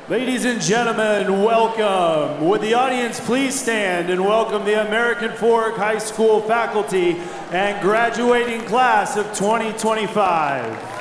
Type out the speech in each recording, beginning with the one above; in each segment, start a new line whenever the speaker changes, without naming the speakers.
Ladies and gentlemen, welcome. Would the audience please stand and welcome the American Fork High School faculty and graduating class of 2025.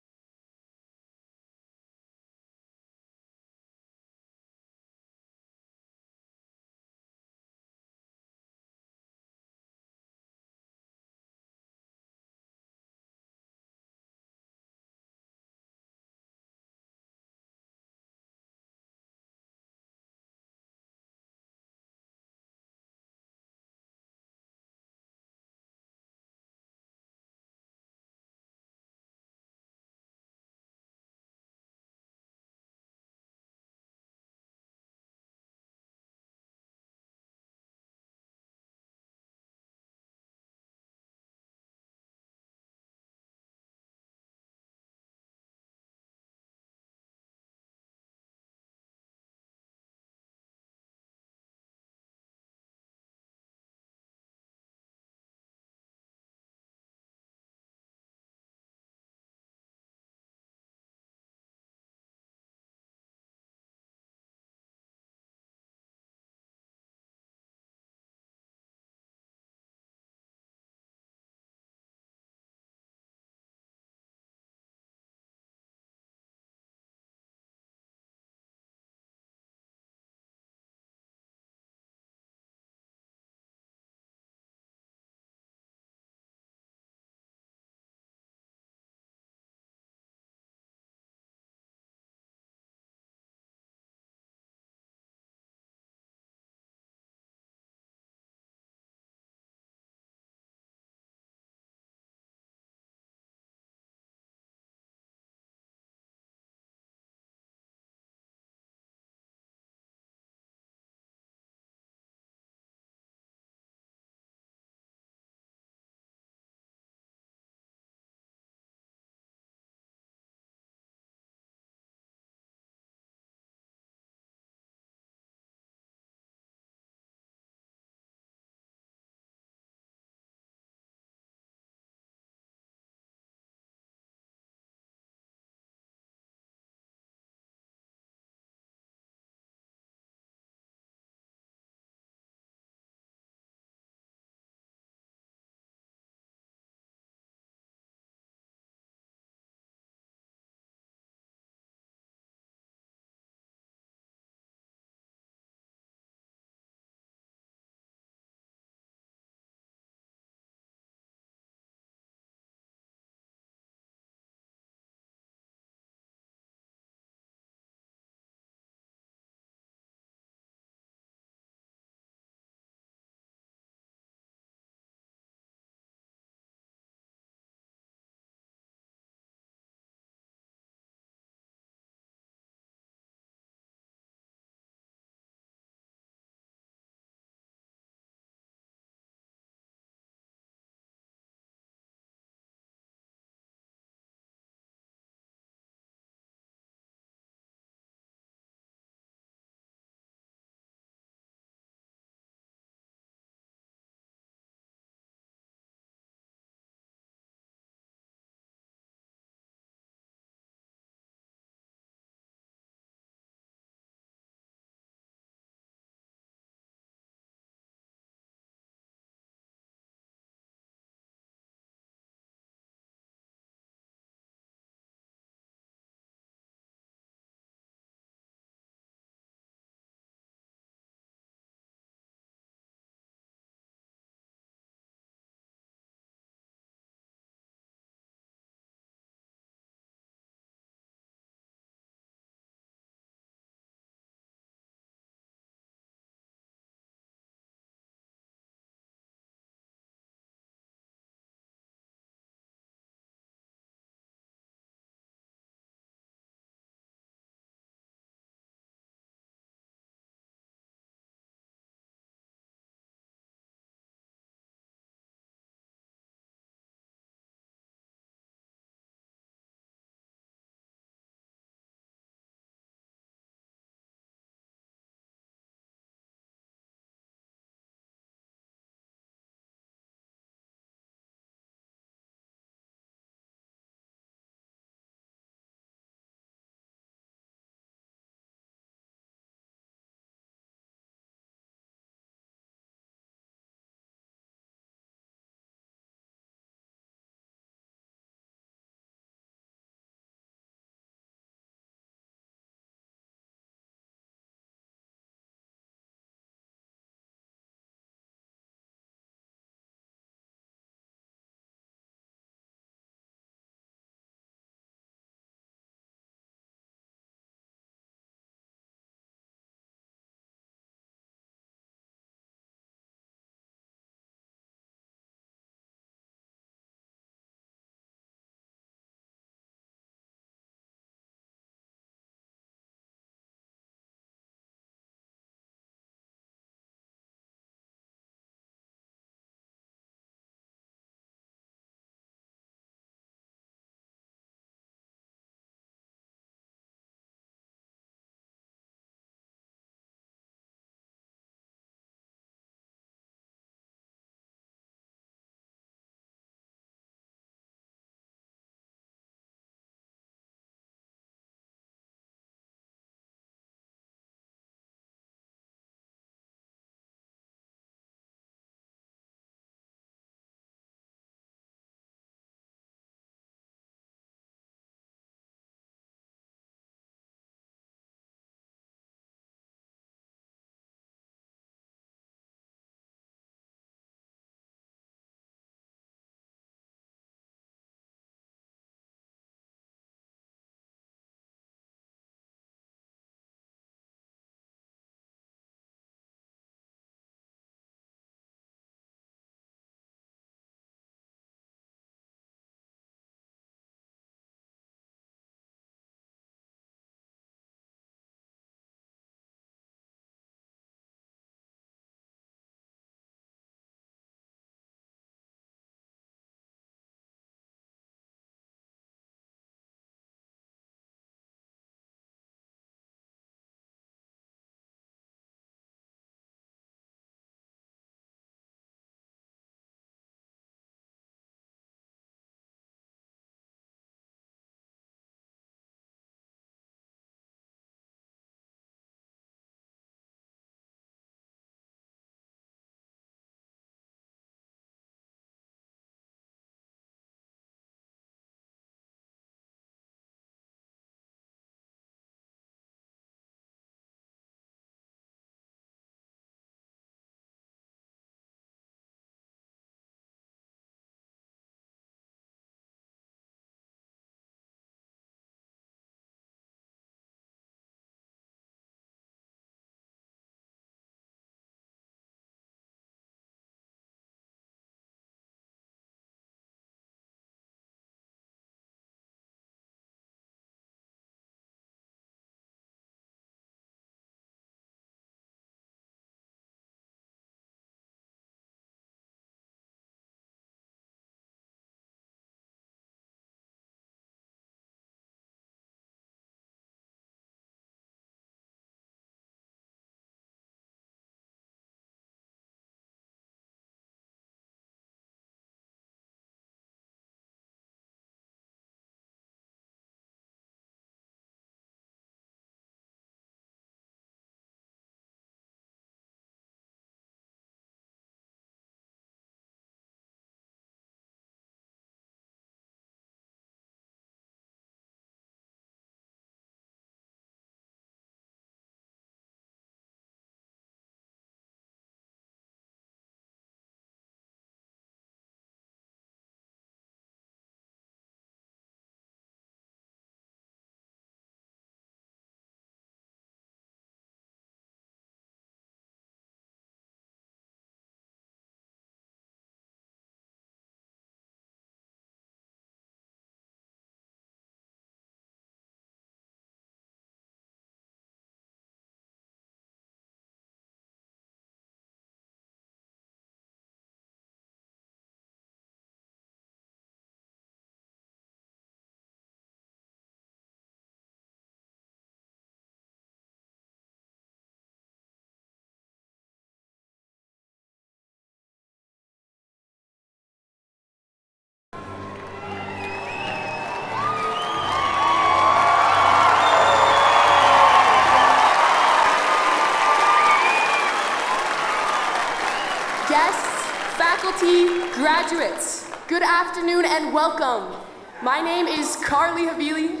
Graduates, good afternoon and welcome. My name is Carly Havili,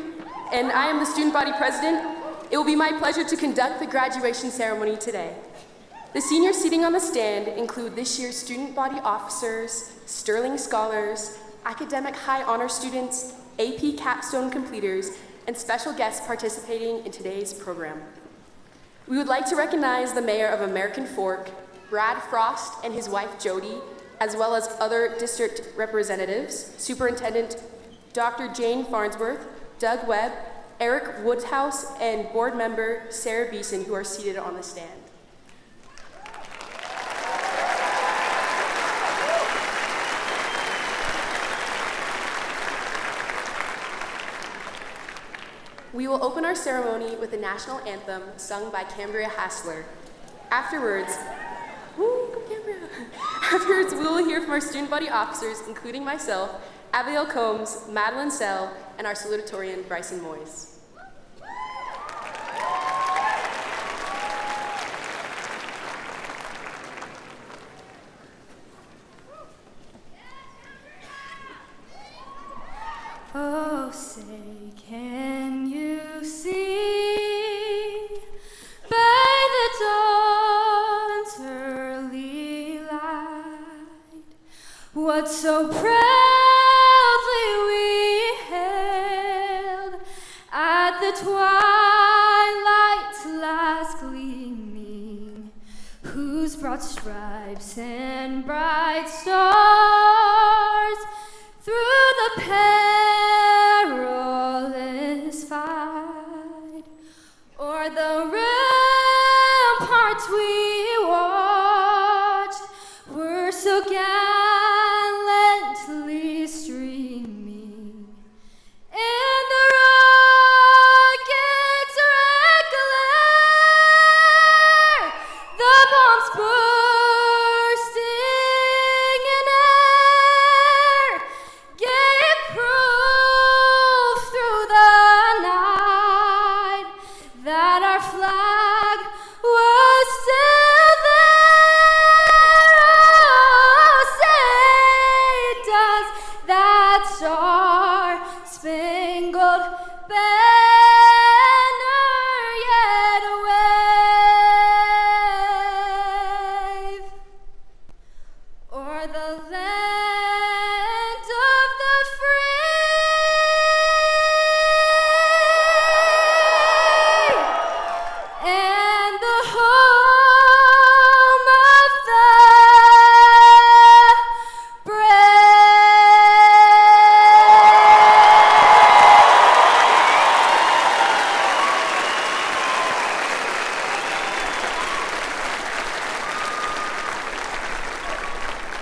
and I am the student body president. It will be my pleasure to conduct the graduation ceremony today. The seniors seating on the stand include this year's student body officers, Sterling Scholars, academic high honor students, AP capstone completers, and special guests participating in today's program. We would like to recognize the mayor of American Fork, Brad Frost and his wife Jody, as well as other district representatives, Superintendent Dr. Jane Farnsworth, Doug Webb, Eric Woodhouse, and board member Sarah Beeson, who are seated on the stand. We will open our ceremony with the national anthem sung by Cambria Hassler. Afterwards, we will hear from our student body officers, including myself, Abigail Combs, Madeline Sell, and our salutatorian, Bryson Moyes.
Oh, say, can you see by the dawn's early light what so proudly we hailed at the twilight's last gleaming, whose broad stripes and bright stars through the perilous fight, o'er the ramparts we watched, were so gallantly streaming, and the rockets' red glare, the bombs bursting in air, gave proof through the night that our flag was still there. Oh, say, does that star-spangled banner yet wave o'er the land of the free and the home of the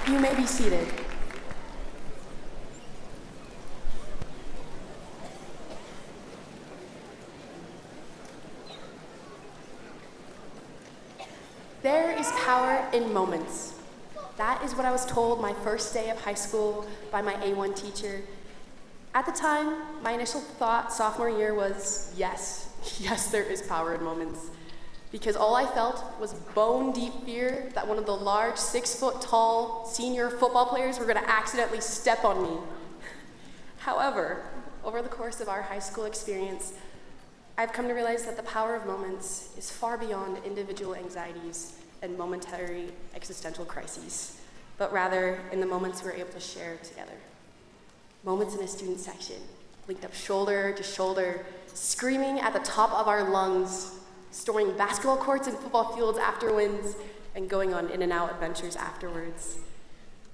You may be seated. There is power in moments. That is what I was told my first day of high school by my A1 teacher. At the time, my initial thought sophomore year was, yes, there is power in moments. Because all I felt was bone-deep fear that one of the large 6-foot-tall senior football players were gonna accidentally step on me. However, over the course of our high school experience, I've come to realize that the power of moments is far beyond individual anxieties and momentary existential crises, but rather in the moments we're able to share together. Moments in a student section, linked up shoulder to shoulder, screaming at the top of our lungs, storming basketball courts and football fields after wins, and going on in-and-out adventures afterwards.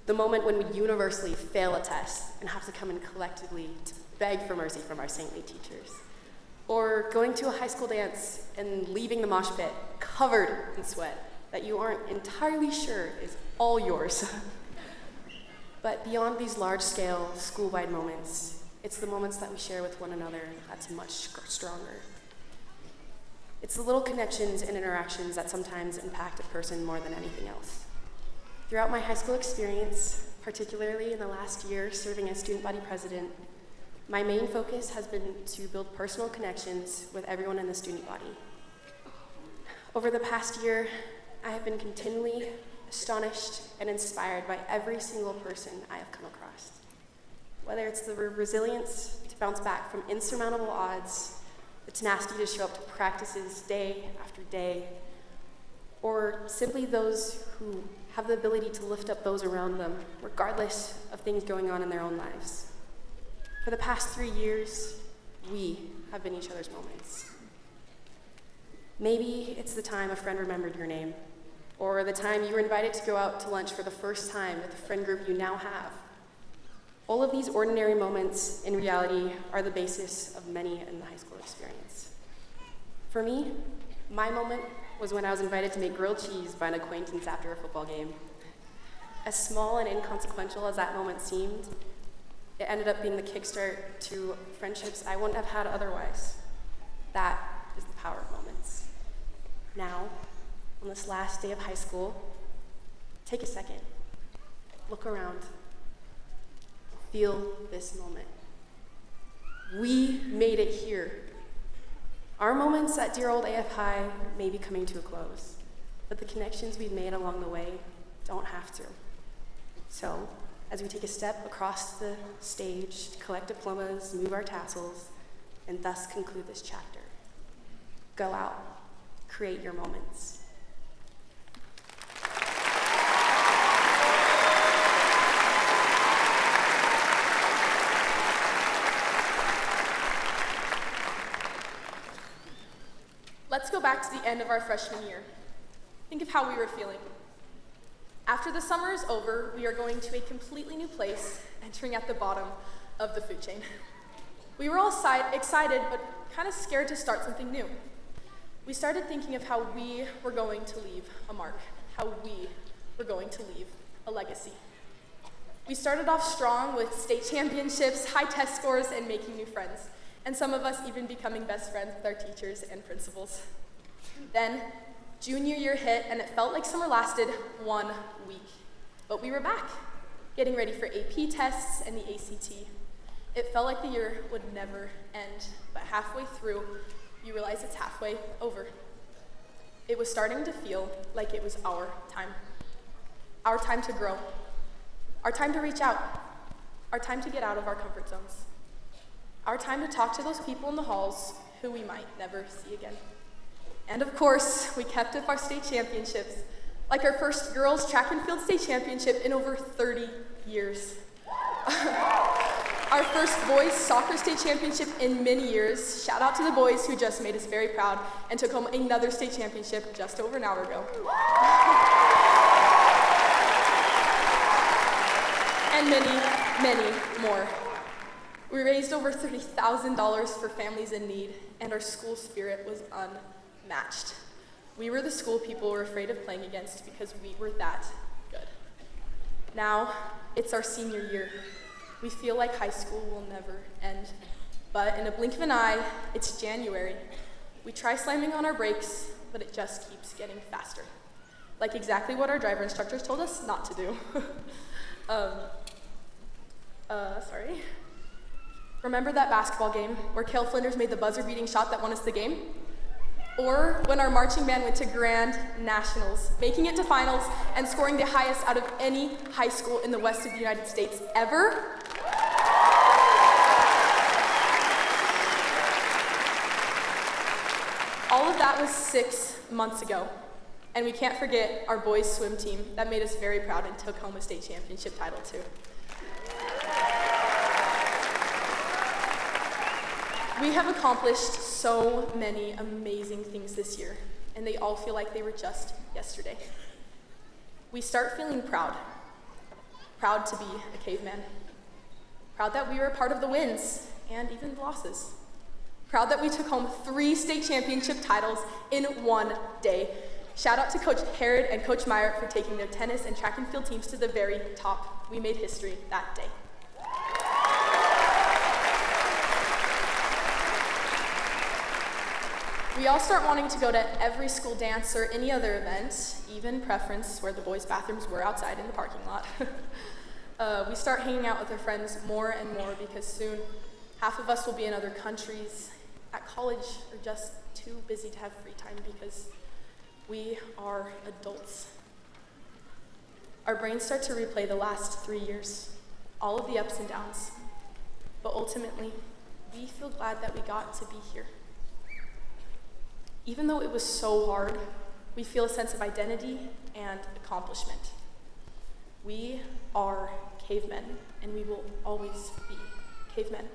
The moment when we universally fail a test and have to come in collectively to beg for mercy from our saintly teachers. Or going to a high school dance and leaving the mosh pit covered in sweat that you aren't entirely sure is all yours. But beyond these large-scale, school-wide moments, it's the moments that we share with one another that's much stronger. It's the little connections and interactions that sometimes impact a person more than anything else. Throughout my high school experience, particularly in the last year serving as student body president, my main focus has been to build personal connections with everyone in the student body. Over the past year, I have been continually astonished, and inspired by every single person I have come across. Whether it's the resilience to bounce back from insurmountable odds, the tenacity to show up to practices day after day, or simply those who have the ability to lift up those around them, regardless of things going on in their own lives. For the past 3 years, we have been each other's moments. Maybe it's the time a friend remembered your name, or the time you were invited to go out to lunch for the first time with the friend group you now have. All of these ordinary moments, in reality, are the basis of many in the high school experience. For me, my moment was when I was invited to make grilled cheese by an acquaintance after a football game. As small and inconsequential as that moment seemed, it ended up being the kickstart to friendships I wouldn't have had otherwise. That is the power of moments. Now, on this last day of high school, take a second, look around, feel this moment. We made it here. Our moments at dear old AF High may be coming to a close, but the connections we've made along the way don't have to. So, as we take a step across the stage to collect diplomas, move our tassels, and thus conclude this chapter, go out, create your moments.
Let's go back to the end of our freshman year. Think of how we were feeling. After the summer is over, we are going to a completely new place, entering at the bottom of the food chain. We were all excited, but kind of scared to start something new. We started thinking of how we were going to leave a mark, how we were going to leave a legacy. We started off strong with state championships, high test scores, and making new friends, and some of us even becoming best friends with our teachers and principals. Then, junior year hit, and it felt like summer lasted 1 week. But we were back, getting ready for AP tests and the ACT. It felt like the year would never end, but halfway through, you realize it's halfway over. It was starting to feel like it was our time to grow, our time to reach out, our time to get out of our comfort zones, our time to talk to those people in the halls who we might never see again. And of course, we kept up our state championships, like our first girls track and field state championship in over 30 years. Our first boys soccer state championship in many years. Shout out to the boys who just made us very proud and took home another state championship just over an hour ago. And many, many more. We raised over $30,000 for families in need, and our school spirit was unmatched. We were the school people were afraid of playing against because we were that good. Now, it's our senior year. We feel like high school will never end. But in a blink of an eye, it's January. We try slamming on our brakes, but it just keeps getting faster. Like exactly what our driver instructors told us not to do. Sorry. Remember that basketball game where Cale Flinders made the buzzer-beating shot that won us the game? Or when our marching band went to Grand Nationals, making it to finals and scoring the highest out of any high school in the west of the United States ever? All of that was 6 months ago. And we can't forget our boys swim team that made us very proud and took home a state championship title too. We have accomplished so many amazing things this year, and they all feel like they were just yesterday. We start feeling proud. Proud to be a caveman. Proud that we were a part of the wins, and even the losses. Proud that we took home 3 state championship titles in 1 day. Shout out to Coach Herod and Coach Meyer for taking their tennis and track and field teams to the very top. We made history that day. We all start wanting to go to every school dance or any other event, even preference where the boys' bathrooms were outside in the parking lot. We start hanging out with our friends more and more because soon half of us will be in other countries, at college, or just too busy to have free time because we are adults. our brains start to replay the last 3 years, all of the ups and downs. But ultimately, we feel glad that we got to be here. Even though it was so hard, we feel a sense of identity and accomplishment. We are cavemen, and we will always be cavemen.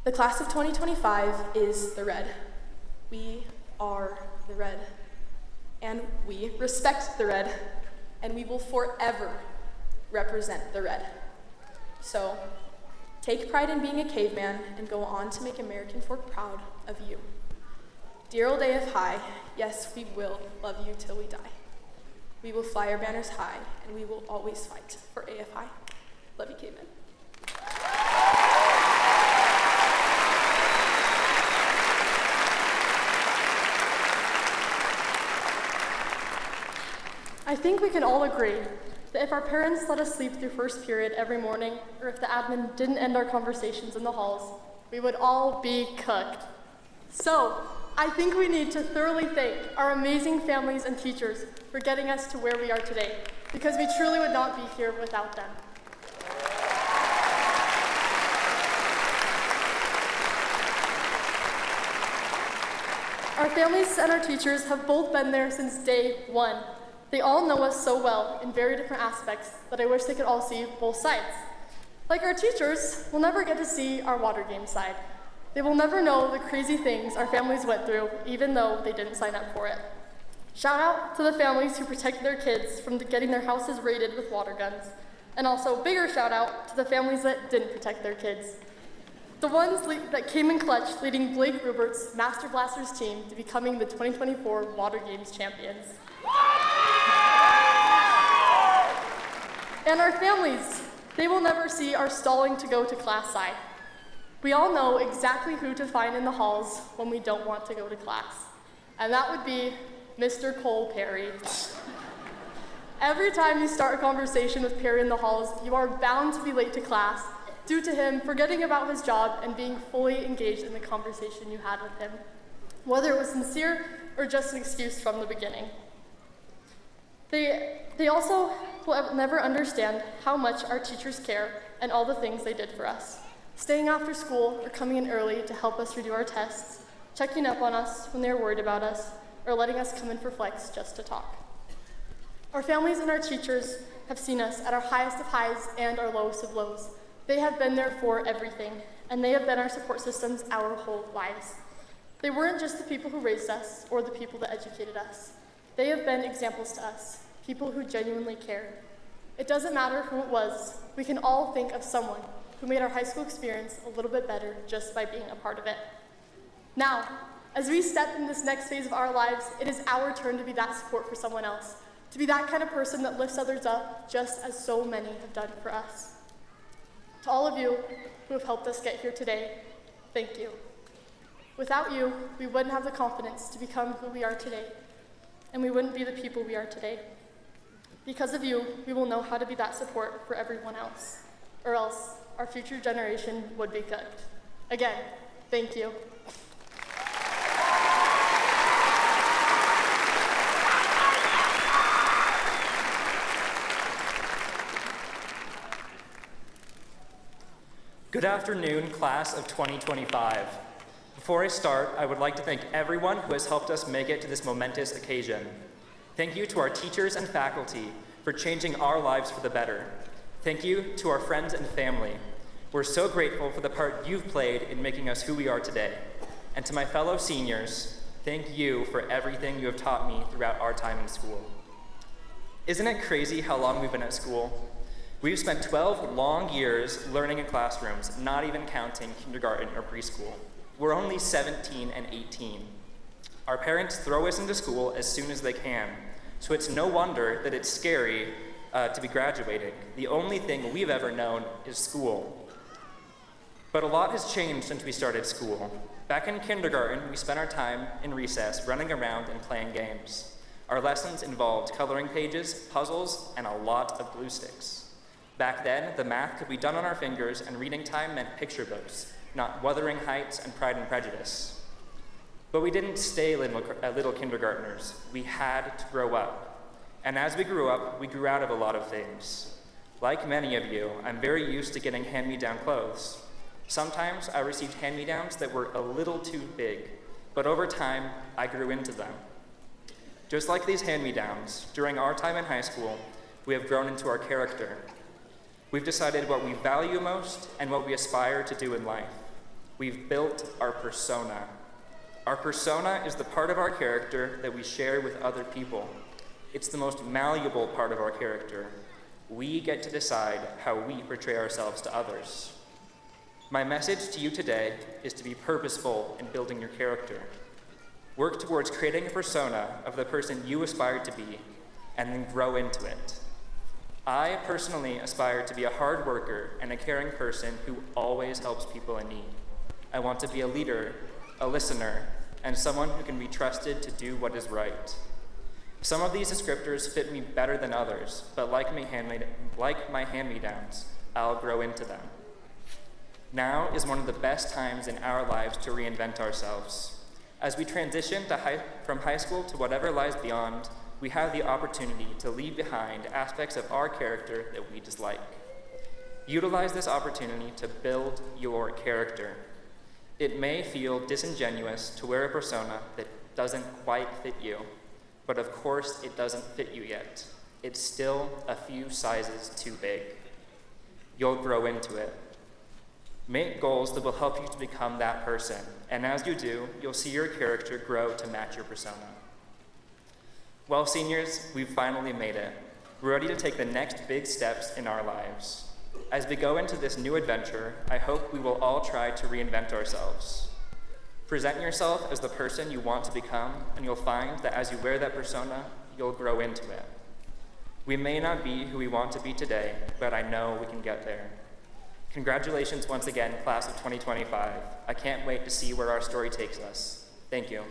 The class of 2025 is the red. We are the red. And we respect the red, and we will forever represent the red. So, take pride in being a caveman and go on to make American Fork proud of you. Dear old AFI, yes, we will love you till we die. We will fly our banners high, and we will always fight for AFI. Love you, cavemen.
I think we can all agree that if our parents let us sleep through first period every morning, or if the admin didn't end our conversations in the halls, we would all be cooked. So, I think we need to thoroughly thank our amazing families and teachers for getting us to where we are today, because we truly would not be here without them. Our families and our teachers have both been there since day one. They all know us so well in very different aspects that I wish they could all see both sides. Like our teachers, we'll never get to see our water game side. They will never know the crazy things our families went through, even though they didn't sign up for it. Shout out to the families who protect their kids from getting their houses raided with water guns. And also bigger shout out to the families that didn't protect their kids. The ones that came in clutch, leading Blake Rupert's Master Blasters team to becoming the 2024 Water Games champions. And our families, they will never see our stalling to go to class side. We all know exactly who to find in the halls when we don't want to go to class. And that would be Mr. Cole Perry. Every time you start a conversation with Perry in the halls, you are bound to be late to class due to him forgetting about his job and being fully engaged in the conversation you had with him, whether it was sincere or just an excuse from the beginning. They also will never understand how much our teachers care and all the things they did for us. Staying after school or coming in early to help us redo our tests, checking up on us when they were worried about us, or letting us come in for flex just to talk. Our families and our teachers have seen us at our highest of highs and our lowest of lows. They have been there for everything, and they have been our support systems our whole lives. They weren't just the people who raised us or the people that educated us. They have been examples to us, people who genuinely care. It doesn't matter who it was, we can all think of someone who made our high school experience a little bit better just by being a part of it. Now, as we step in this next phase of our lives, it is our turn to be that support for someone else, to be that kind of person that lifts others up just as so many have done for us. To all of you who have helped us get here today, thank you. Without you, we wouldn't have the confidence to become who we are today, and we wouldn't be the people we are today. Because of you, we will know how to be that support for everyone else, or else our future generation would be cooked. Again, thank you.
Good afternoon, class of 2025. Before I start, I would like to thank everyone who has helped us make it to this momentous occasion. Thank you to our teachers and faculty for changing our lives for the better. Thank you to our friends and family. We're so grateful for the part you've played in making us who we are today. And to my fellow seniors, thank you for everything you have taught me throughout our time in school. Isn't it crazy how long we've been at school? We've spent 12 long years learning in classrooms, not even counting kindergarten or preschool. We're only 17 and 18. Our parents throw us into school as soon as they can, so it's no wonder that it's scary to be graduating. The only thing we've ever known is school. But a lot has changed since we started school. Back in kindergarten, we spent our time in recess running around and playing games. Our lessons involved coloring pages, puzzles, and a lot of glue sticks. Back then, the math could be done on our fingers, and reading time meant picture books, not Wuthering Heights and Pride and Prejudice. But we didn't stay little kindergartners. We had to grow up. And as we grew up, we grew out of a lot of things. Like many of you, I'm very used to getting hand-me-down clothes. Sometimes I received hand-me-downs that were a little too big, but over time, I grew into them. Just like these hand-me-downs, during our time in high school, we have grown into our character. We've decided what we value most and what we aspire to do in life. We've built our persona. Our persona is the part of our character that we share with other people. It's the most malleable part of our character. We get to decide how we portray ourselves to others. My message to you today is to be purposeful in building your character. Work towards creating a persona of the person you aspire to be, and then grow into it. I personally aspire to be a hard worker and a caring person who always helps people in need. I want to be a leader, a listener, and someone who can be trusted to do what is right. Some of these descriptors fit me better than others, but like my hand-me-downs, I'll grow into them. Now is one of the best times in our lives to reinvent ourselves. As we transition from high school to whatever lies beyond, we have the opportunity to leave behind aspects of our character that we dislike. Utilize this opportunity to build your character. It may feel disingenuous to wear a persona that doesn't quite fit you, but of course it doesn't fit you yet. It's still a few sizes too big. You'll grow into it. Make goals that will help you to become that person, and as you do, you'll see your character grow to match your persona. Well, seniors, we've finally made it. We're ready to take the next big steps in our lives. As we go into this new adventure, I hope we will all try to reinvent ourselves. Present yourself as the person you want to become, and you'll find that as you wear that persona, you'll grow into it. We may not be who we want to be today, but I know we can get there. Congratulations once again, class of 2025. I can't wait to see where our story takes us. Thank you.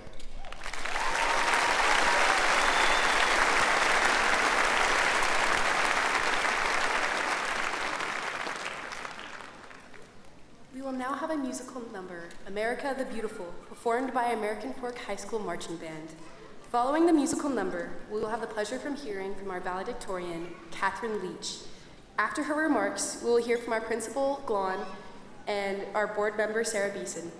We will now have a musical number, America the Beautiful, performed by American Fork High School Marching Band. Following the musical number, we will have the pleasure from hearing from our valedictorian, Catherine Leach. After her remarks, we will hear from our principal, Glon, and our board member, Sarah Beeson.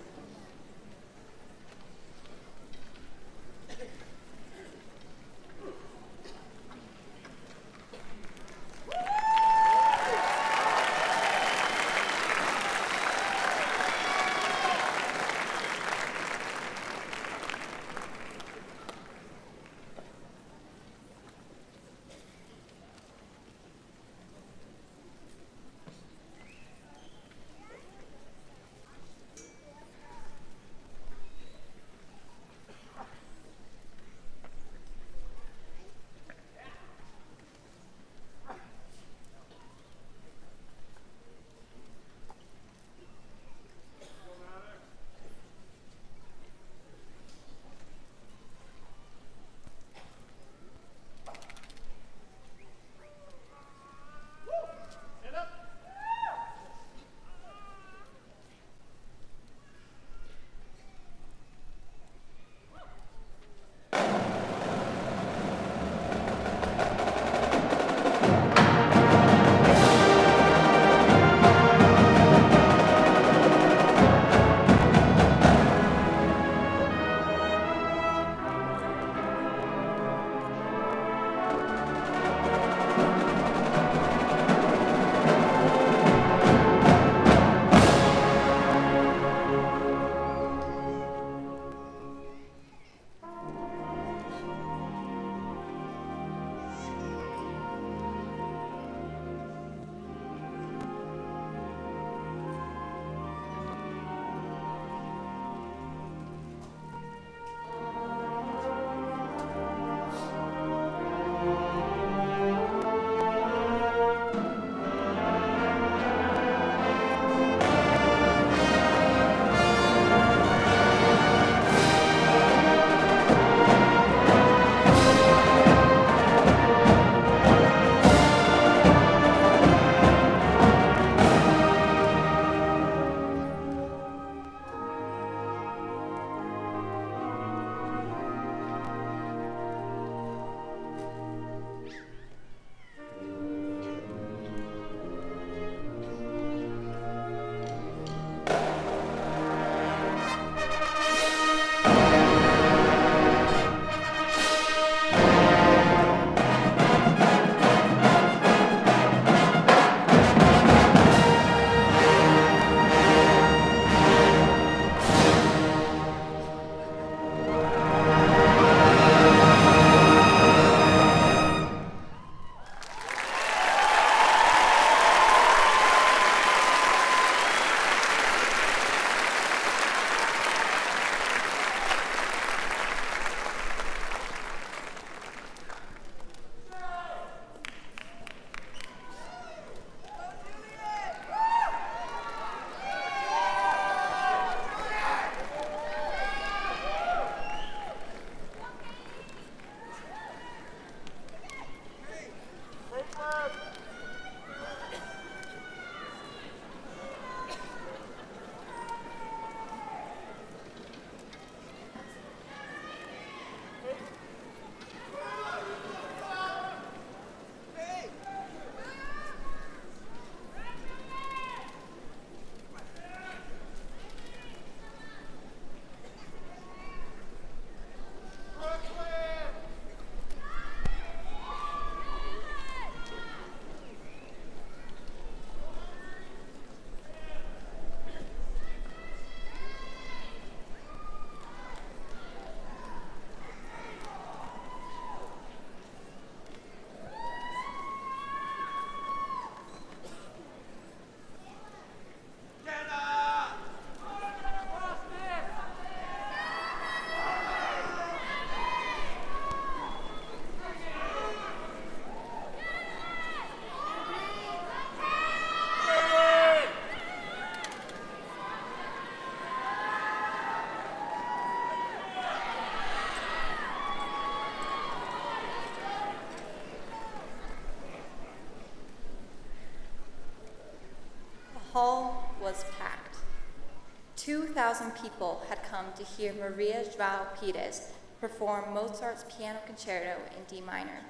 2,000 people had come to hear Maria João Pires perform Mozart's Piano Concerto in D minor.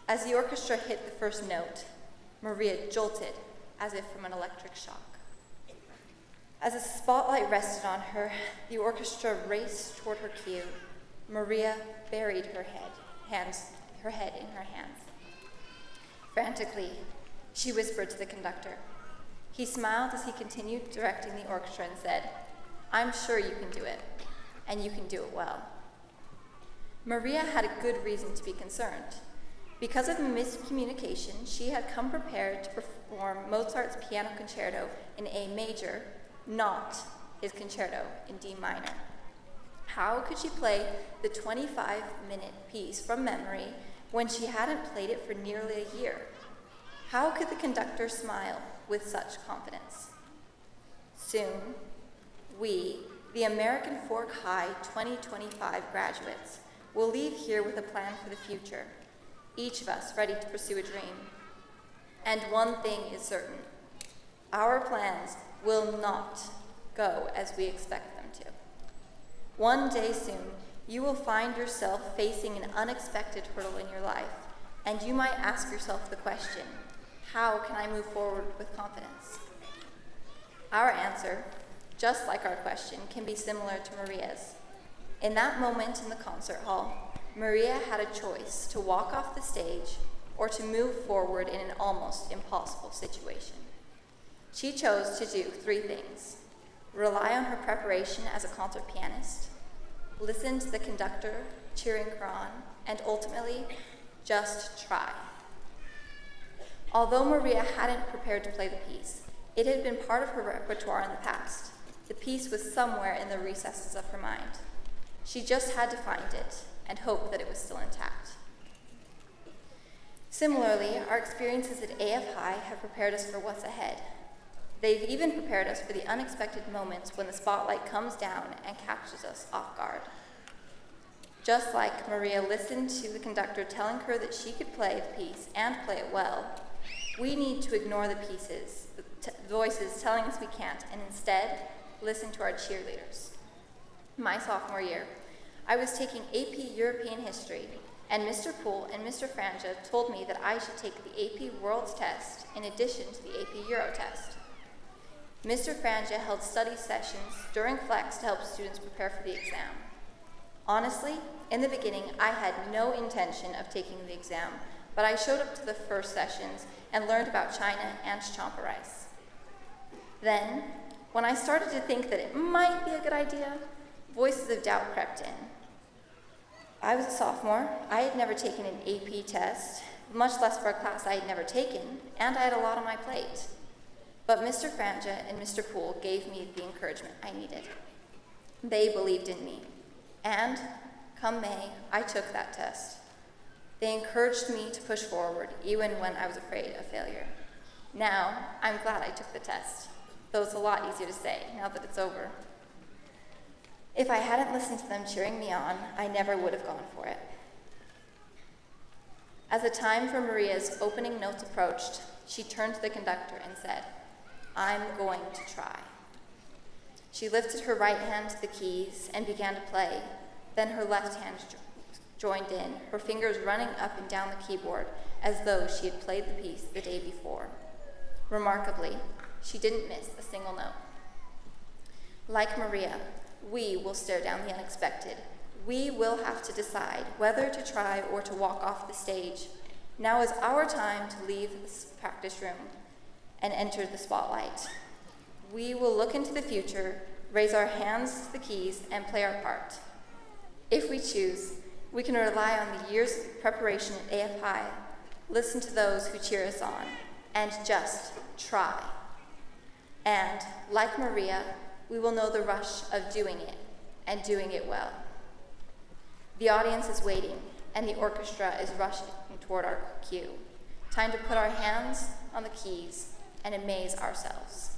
As the orchestra hit the first note, Maria jolted as if from an electric shock. As the spotlight rested on her, the orchestra raced toward her cue. Maria buried her head in her hands. Frantically, she whispered to the conductor. He smiled as he continued directing the orchestra and said, "I'm sure you can do it, and you can do it well." Maria had a good reason to be concerned. Because of the miscommunication, she had come prepared to perform Mozart's Piano Concerto in A major, not his concerto in D minor. How could she play the 25-minute piece from memory when she hadn't played it for nearly a year? How could the conductor smile with such confidence? Soon, we, the American Fork High 2025 graduates, will leave here with a plan for the future, each of us ready to pursue a dream. And one thing is certain, our plans will not go as we expect them to. One day soon, you will find yourself facing an unexpected hurdle in your life, and you might ask yourself the question, how can I move forward with confidence? Our answer, just like our question, can be similar to Maria's. In that moment in the concert hall, Maria had a choice to walk off the stage or to move forward in an almost impossible situation. She chose to do three things: rely on her preparation as a concert pianist, listen to the conductor cheering her on, and ultimately, just try. Although Maria hadn't prepared to play the piece, it had been part of her repertoire in the past. The piece was somewhere in the recesses of her mind. She just had to find it and hope that it was still intact. Similarly, our experiences at AF High have prepared us for what's ahead. They've even prepared us for the unexpected moments when the spotlight comes down and captures us off guard. Just like Maria listened to the conductor telling her that she could play the piece and play it well, we need to ignore the voices telling us we can't, and instead listen to our cheerleaders. My sophomore year, I was taking AP European History, and Mr. Poole and Mr. Franja told me that I should take the AP Worlds test in addition to the AP Euro test. Mr. Franja held study sessions during Flex to help students prepare for the exam. Honestly, in the beginning, I had no intention of taking the exam, but I showed up to the first sessions and learned about China and champa rice. Then, when I started to think that it might be a good idea, voices of doubt crept in. I was a sophomore, I had never taken an AP test, much less for a class I had never taken, and I had a lot on my plate. But Mr. Franja and Mr. Poole gave me the encouragement I needed. They believed in me, and come May, I took that test. They encouraged me to push forward, even when I was afraid of failure. Now, I'm glad I took the test, though it's a lot easier to say now that it's over. If I hadn't listened to them cheering me on, I never would have gone for it. As the time for Maria's opening notes approached, she turned to the conductor and said, "I'm going to try." She lifted her right hand to the keys and began to play, then her left hand joined in, her fingers running up and down the keyboard as though she had played the piece the day before. Remarkably, she didn't miss a single note. Like Maria, we will stare down the unexpected. We will have to decide whether to try or to walk off the stage. Now is our time to leave the practice room and enter the spotlight. We will look into the future, raise our hands to the keys, and play our part. If we choose, we can rely on the years of preparation at AF High, listen to those who cheer us on, and just try. And, like Maria, we will know the rush of doing it, and doing it well. The audience is waiting, and the orchestra is rushing toward our cue. Time to put our hands on the keys and amaze ourselves.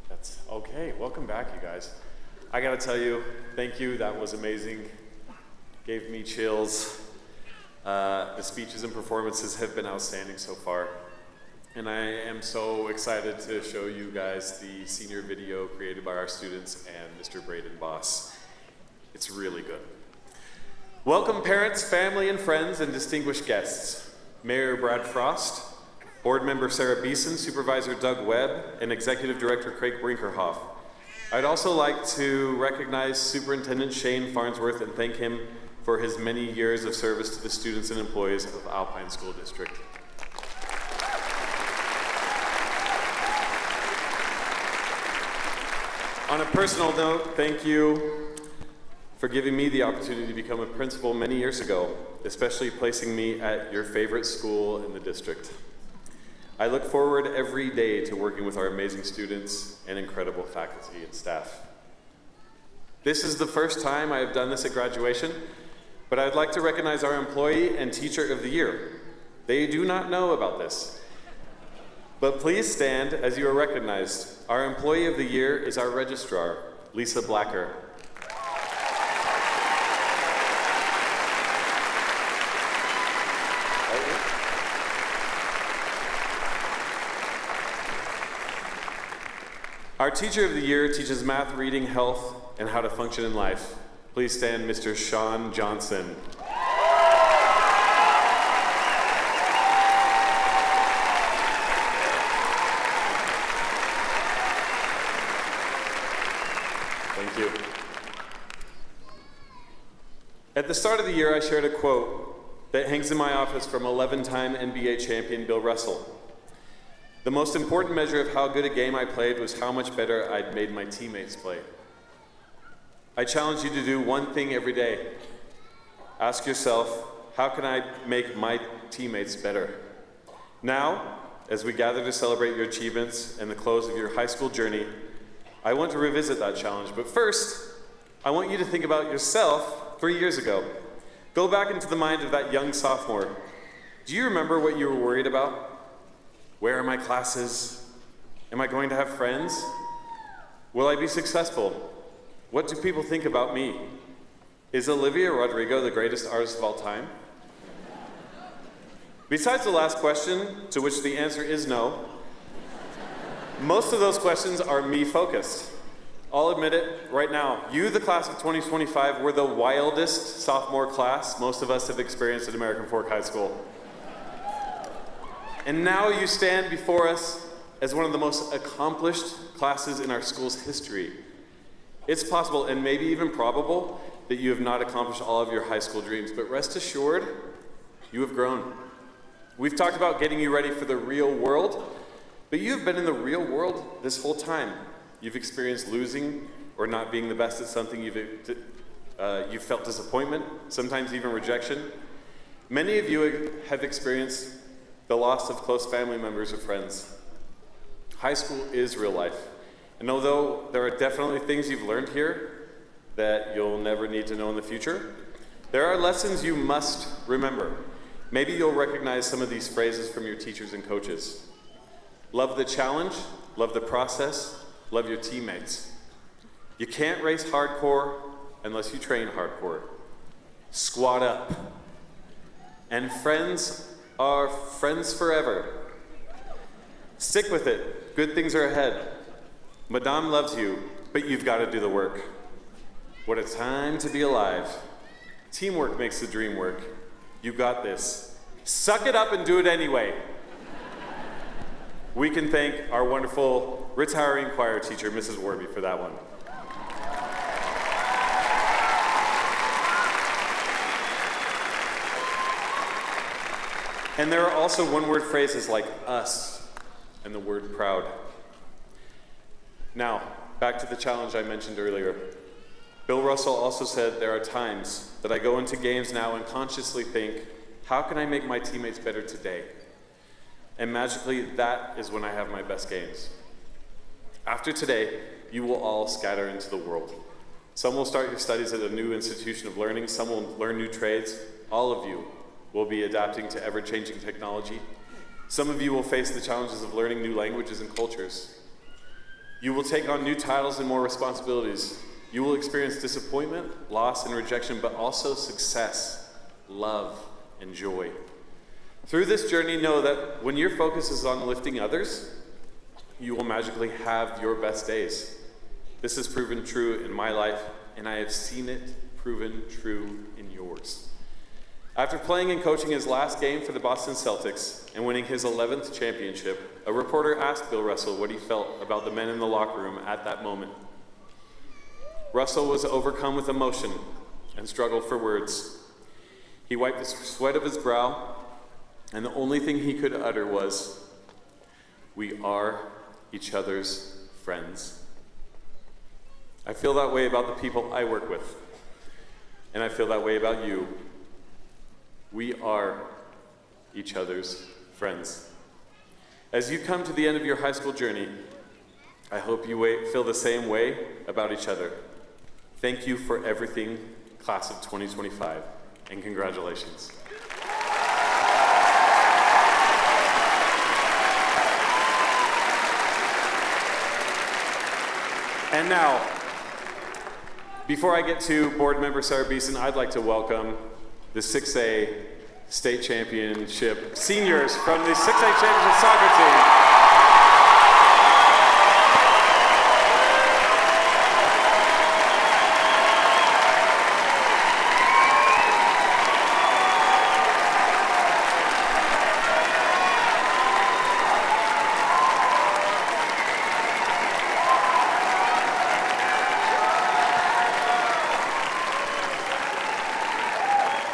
That's okay. Welcome back, you guys.
I gotta tell you, thank you, that was amazing. Gave me chills. The speeches and performances have been outstanding so far. And I am so excited to show you guys the senior video created by our students and Mr. Braden Boss. It's really good. Welcome parents, family, and friends, and distinguished guests. Mayor Brad Frost, Board Member Sarah Beeson, Supervisor Doug Webb, and Executive Director Craig Brinkerhoff. I'd also like to recognize Superintendent Shane Farnsworth and thank him for his many years of service to the students and employees of Alpine School District. On a personal note, thank you for giving me the opportunity to become a principal many years ago, especially placing me at your favorite school in the district. I look forward every day to working with our amazing students and incredible faculty and staff. This is the first time I have done this at graduation, but I'd like to recognize our Employee and Teacher of the Year. They do not know about this. But please stand as you are recognized. Our Employee of the Year is our Registrar, Lisa Blacker. Our Teacher of the Year teaches math, reading, health, and how to function in life. Please stand, Mr. Sean Johnson. Thank you. At the start of the year, I shared a quote that hangs in my office from 11-time NBA champion Bill Russell. The most important measure of how good a game I played was how much better I'd made my teammates play. I challenge you to do one thing every day. Ask yourself, how can I make my teammates better? Now, as we gather to celebrate your achievements and the close of your high school journey, I want to revisit that challenge. But first, I want you to think about yourself 3 years ago. Go back into the mind of that young sophomore. Do you remember what you were worried about? Where are my classes? Am I going to have friends? Will I be successful? What do people think about me? Is Olivia Rodrigo the greatest artist of all time? Besides the last question, to which the answer is no, most of those questions are me-focused. I'll admit it right now. You, the class of 2025, were the wildest sophomore class most of us have experienced at American Fork High School. And now you stand before us as one of the most accomplished classes in our school's history. It's possible, and maybe even probable, that you have not accomplished all of your high school dreams, but rest assured, you have grown. We've talked about getting you ready for the real world, but you've been in the real world this whole time. You've experienced losing or not being the best at something. You've felt disappointment, sometimes even rejection. Many of you have experienced the loss of close family members or friends. High school is real life. And although there are definitely things you've learned here that you'll never need to know in the future, there are lessons you must remember. Maybe you'll recognize some of these phrases from your teachers and coaches. Love the challenge, love the process, love your teammates. You can't race hardcore unless you train hardcore. Squat up. And friends are friends forever. Stick with it. Good things are ahead. Madame loves you, but you've got to do the work. What a time to be alive. Teamwork makes the dream work. You got this. Suck it up and do it anyway. We can thank our wonderful retiring choir teacher, Mrs. Warby, for that one. And there are also one-word phrases like us and the word proud. Now, back to the challenge I mentioned earlier. Bill Russell also said there are times that I go into games now and consciously think, how can I make my teammates better today? And magically, that is when I have my best games. After today, you will all scatter into the world. Some will start your studies at a new institution of learning, some will learn new trades. All of you will be adapting to ever-changing technology. Some of you will face the challenges of learning new languages and cultures. You will take on new titles and more responsibilities. You will experience disappointment, loss, and rejection, but also success, love, and joy. Through this journey, know that when your focus is on lifting others, you will magically have your best days. This has proven true in my life, and I have seen it proven true in yours. After playing and coaching his last game for the Boston Celtics and winning his 11th championship, a reporter asked Bill Russell what he felt about the men in the locker room at that moment. Russell was overcome with emotion and struggled for words. He wiped the sweat of his brow, and the only thing he could utter was, "We are each other's friends." I feel that way about the people I work with, and I feel that way about you. We are each other's friends. As you come to the end of your high school journey, I hope you feel the same way about each other. Thank you for everything, class of 2025, and congratulations. And now, before I get to board member Sarah Beeson, I'd like to welcome the 6A state championship seniors from the 6A championship soccer team.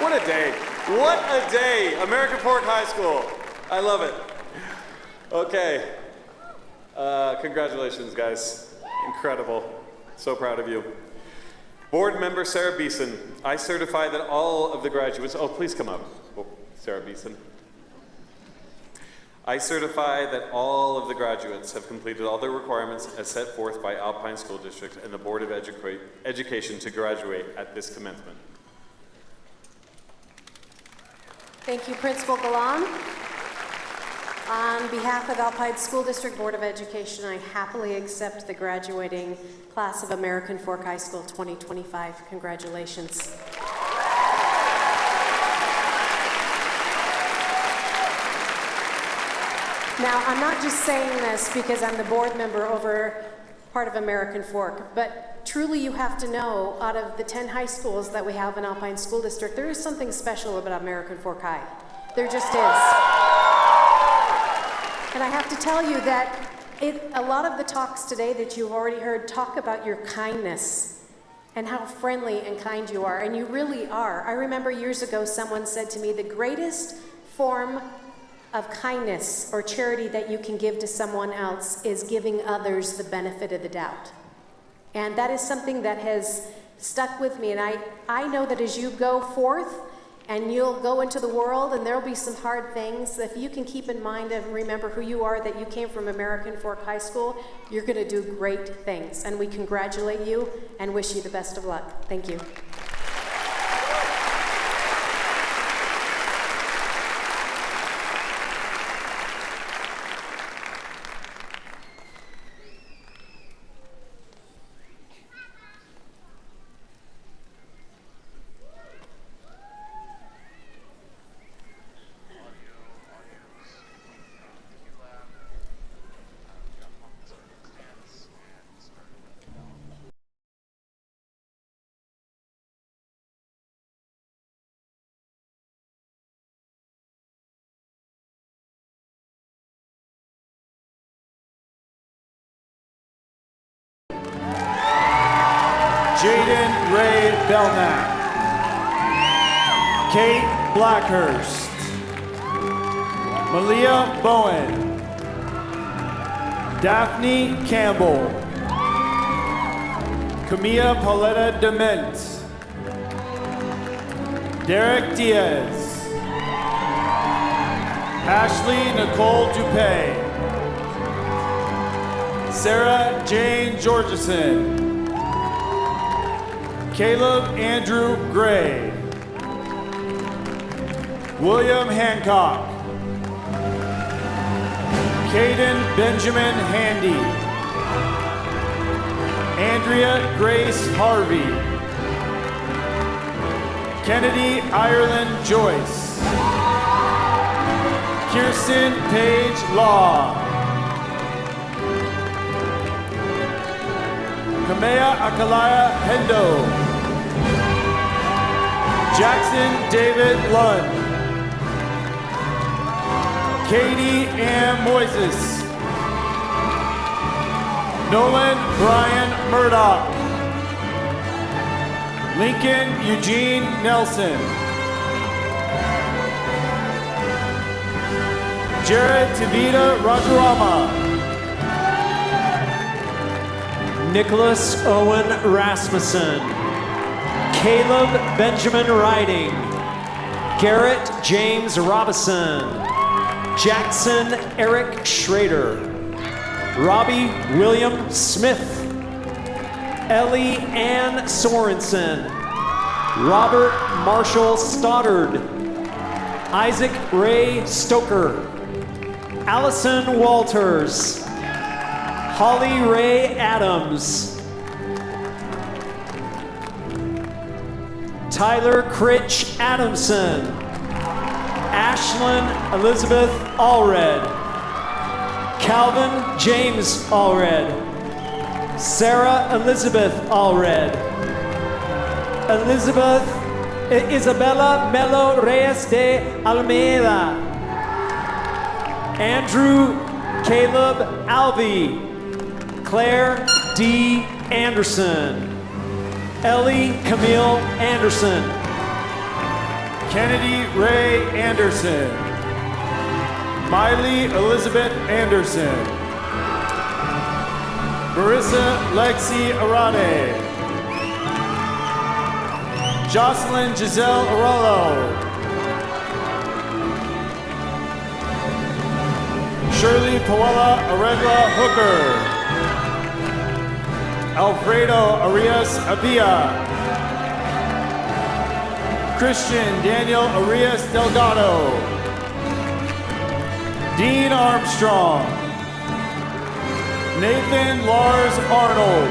What a day. What a day. American Fork High School. I love it. Okay. Congratulations, guys. Incredible. So proud of you. Board member Sarah Beeson, I certify that all of the graduates, please come up. Sarah Beeson. I certify that all of the graduates have completed all their requirements as set forth by Alpine School District and the Board of Education to graduate at this commencement.
Thank you, Principal Galan. On behalf of Alpine School District Board of Education, I happily accept the graduating class of American Fork High School 2025. Congratulations. Now, I'm not just saying this because I'm the board member over part of American Fork, but truly you have to know, out of the 10 high schools that we have in Alpine School District, there is something special about American Fork High. There just is. And I have to tell you that a lot of the talks today that you've already heard talk about your kindness and how friendly and kind you are, and you really are. I remember years ago someone said to me, the greatest form of kindness or charity that you can give to someone else is giving others the benefit of the doubt. And that is something that has stuck with me. And I know that as you go forth and you'll go into the world and there'll be some hard things, if you can keep in mind and remember who you are, that you came from American Fork High School, you're going to do great things. And we congratulate you and wish you the best of luck. Thank you.
Jaden Ray Belknap, Kate Blackhurst, Malia Bowen, Daphne Campbell, Camilla Pauletta Dement, Derek Diaz, Ashley Nicole Dupay, Sarah Jane Georgeson, Caleb Andrew Gray, William Hancock, Caden Benjamin Handy, Andrea Grace Harvey. Kennedy Ireland Joyce. Kirsten Page Law. Kamea Akalaya Hendo. Jackson David Lund. Katie Ann Moises. Nolan Brian Murdoch. Lincoln Eugene Nelson. Jared Tavita Rajarama.
Nicholas Owen Rasmussen. Caleb Benjamin Riding. Garrett James Robison. Jackson Eric Schrader. Robbie William Smith. Ellie Ann Sorensen. Robert Marshall Stoddard. Isaac Ray Stoker. Allison Walters. Holly Ray Adams. Tyler Critch Adamson. Ashlyn Elizabeth Allred. Calvin James Allred. Sarah Elizabeth Allred. Elizabeth Isabella Melo Reyes de Almeida. Andrew Caleb Alvey. Claire D. Anderson. Ellie Camille Anderson.
Kennedy Ray Anderson. Miley Elizabeth Anderson. Marissa Lexi Arade. Jocelyn Giselle Arolo. Shirley Puella Aregla Hooker. Alfredo Arias Avia. Christian Daniel Arias Delgado. Dean Armstrong. Nathan Lars Arnold.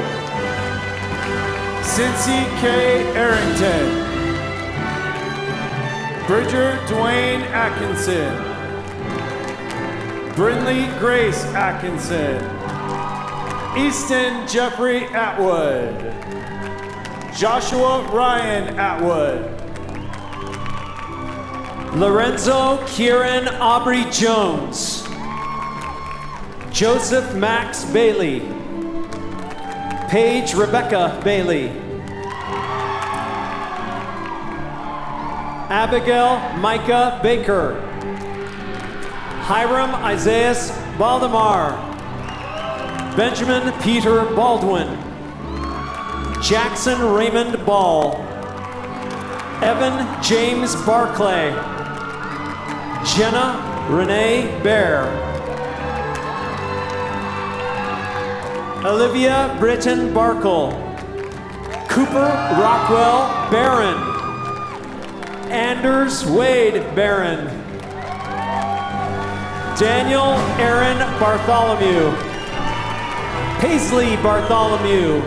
Cincy K. Arrington. Bridger Dwayne Atkinson. Brindley Grace Atkinson. Easton Jeffrey Atwood. Joshua Ryan Atwood.
Lorenzo Kieran Aubrey Jones. Joseph Max Bailey. Paige Rebecca Bailey. Abigail Micah Baker. Hiram Isaias Valdemar. Benjamin Peter Baldwin. Jackson Raymond Ball. Evan James Barclay. Jenna Renee Bear. Olivia Britton Barkle. Cooper Rockwell Barron. Anders Wade Barron. Daniel Aaron Bartholomew. Paisley Bartholomew.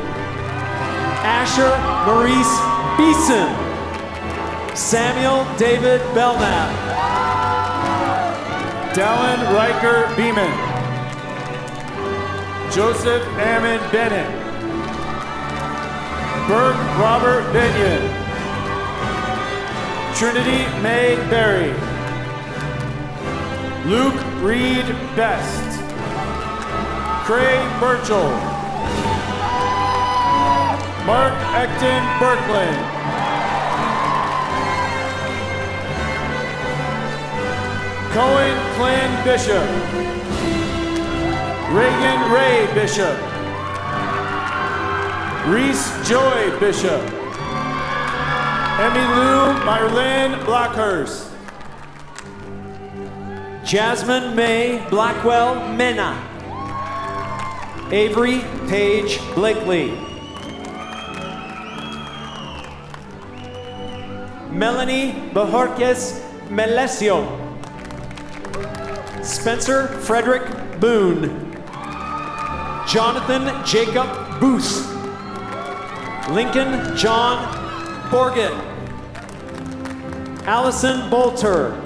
Asher Maurice Beeson. Samuel David Belknap.
Dallin Riker Beeman. Joseph Ammon Bennett. Burke Robert Benyon. Trinity May Berry. Luke Reed Best. Craig Burchell. Mark Ecton Berkland. Cohen Clan Bishop. Reagan Ray Bishop. Reese Joy Bishop. Emmy Lou Myrlyn Blackhurst.
Jasmine May Blackwell Mena. Avery Page Blakely. Melanie Bajorquez Melesio. Spencer Frederick Boone. Jonathan Jacob Booth. Lincoln John Borgett. Allison Bolter.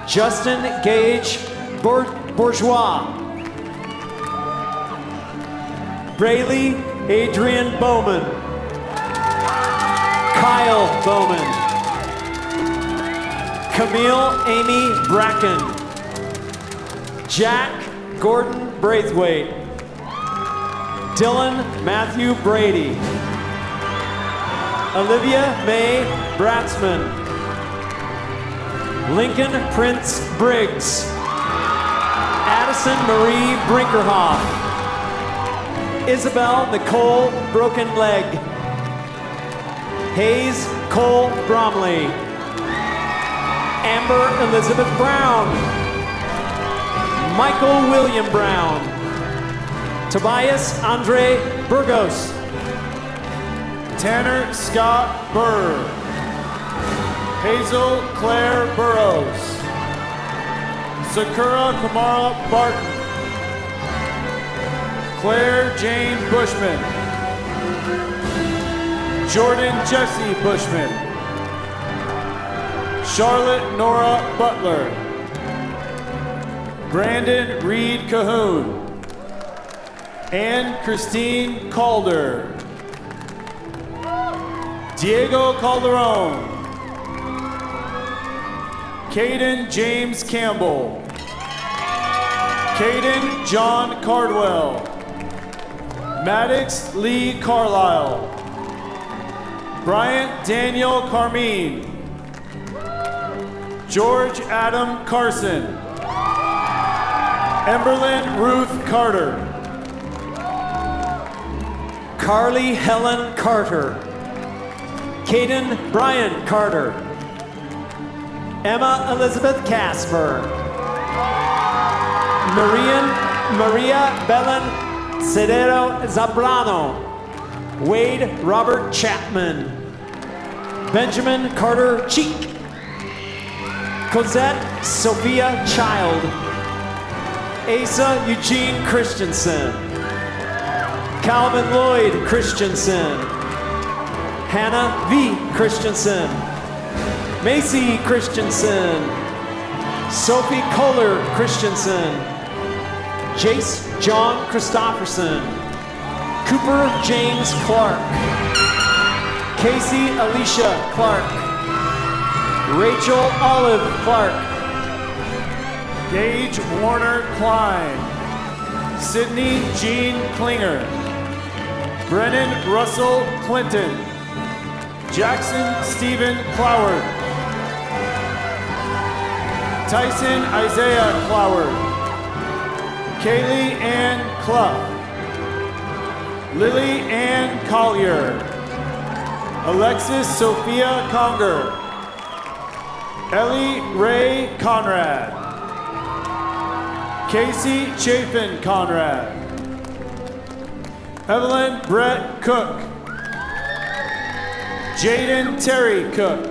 Justin Gage Bourgeois. Braylee Adrian Bowman. Kyle Bowman. Camille Amy Bracken. Jack Gordon Braithwaite. Dylan Matthew Brady. Olivia Mae Bratzman. Lincoln Prince Briggs. Addison Marie Brinkerhoff. Isabel Nicole Broken Leg. Hayes Cole Bromley. Amber Elizabeth Brown. Michael William Brown. Tobias Andre Burgos.
Tanner Scott Burr. Hazel Claire Burrows. Sakura Kamara Barton. Claire Jane Bushman. Jordan Jesse Bushman. Charlotte Nora Butler. Brandon Reed Cahoon. Anne Christine Calder. Diego Calderon. Caden James Campbell. Caden John Cardwell. Maddox Lee Carlisle. Bryant Daniel Carmine. George Adam Carson. Emberlyn Ruth Carter.
Carly Helen Carter. Caden Brian Carter. Emma Elizabeth Casper. Maria Belen Cedero Zambrano. Wade Robert Chapman. Benjamin Carter Cheek. Cosette Sophia Child. Asa Eugene Christensen. Calvin Lloyd Christensen. Hannah V. Christensen. Macy Christensen. Sophie Kohler Christensen. Jace John Christofferson. Cooper James Clark. Casey Alicia Clark. Rachel Olive Clark.
Gage Warner Klein. Sydney Jean Klinger. Brennan Russell Clinton. Jackson Stephen Cloward. Tyson Isaiah Cloward. Kaylee Ann Clough. Lily Ann Collier. Alexis Sophia Conger. Ellie Ray Conrad. Casey Chafin Conrad. Evelyn Brett Cook. Jaden Terry Cook.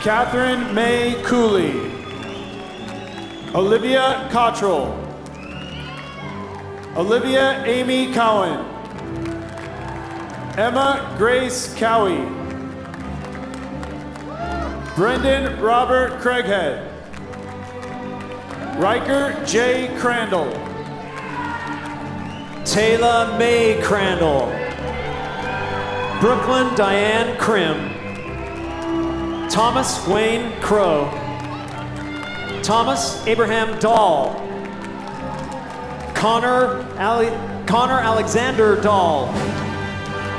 Catherine May Cooley. Olivia Cottrell. Olivia Amy Cowan. Emma Grace Cowie. Brendan Robert Craighead. Riker J. Crandall.
Taylor May Crandall. Brooklyn Diane Krim. Thomas Wayne Crow. Thomas Abraham Dahl. Connor Alexander Dahl.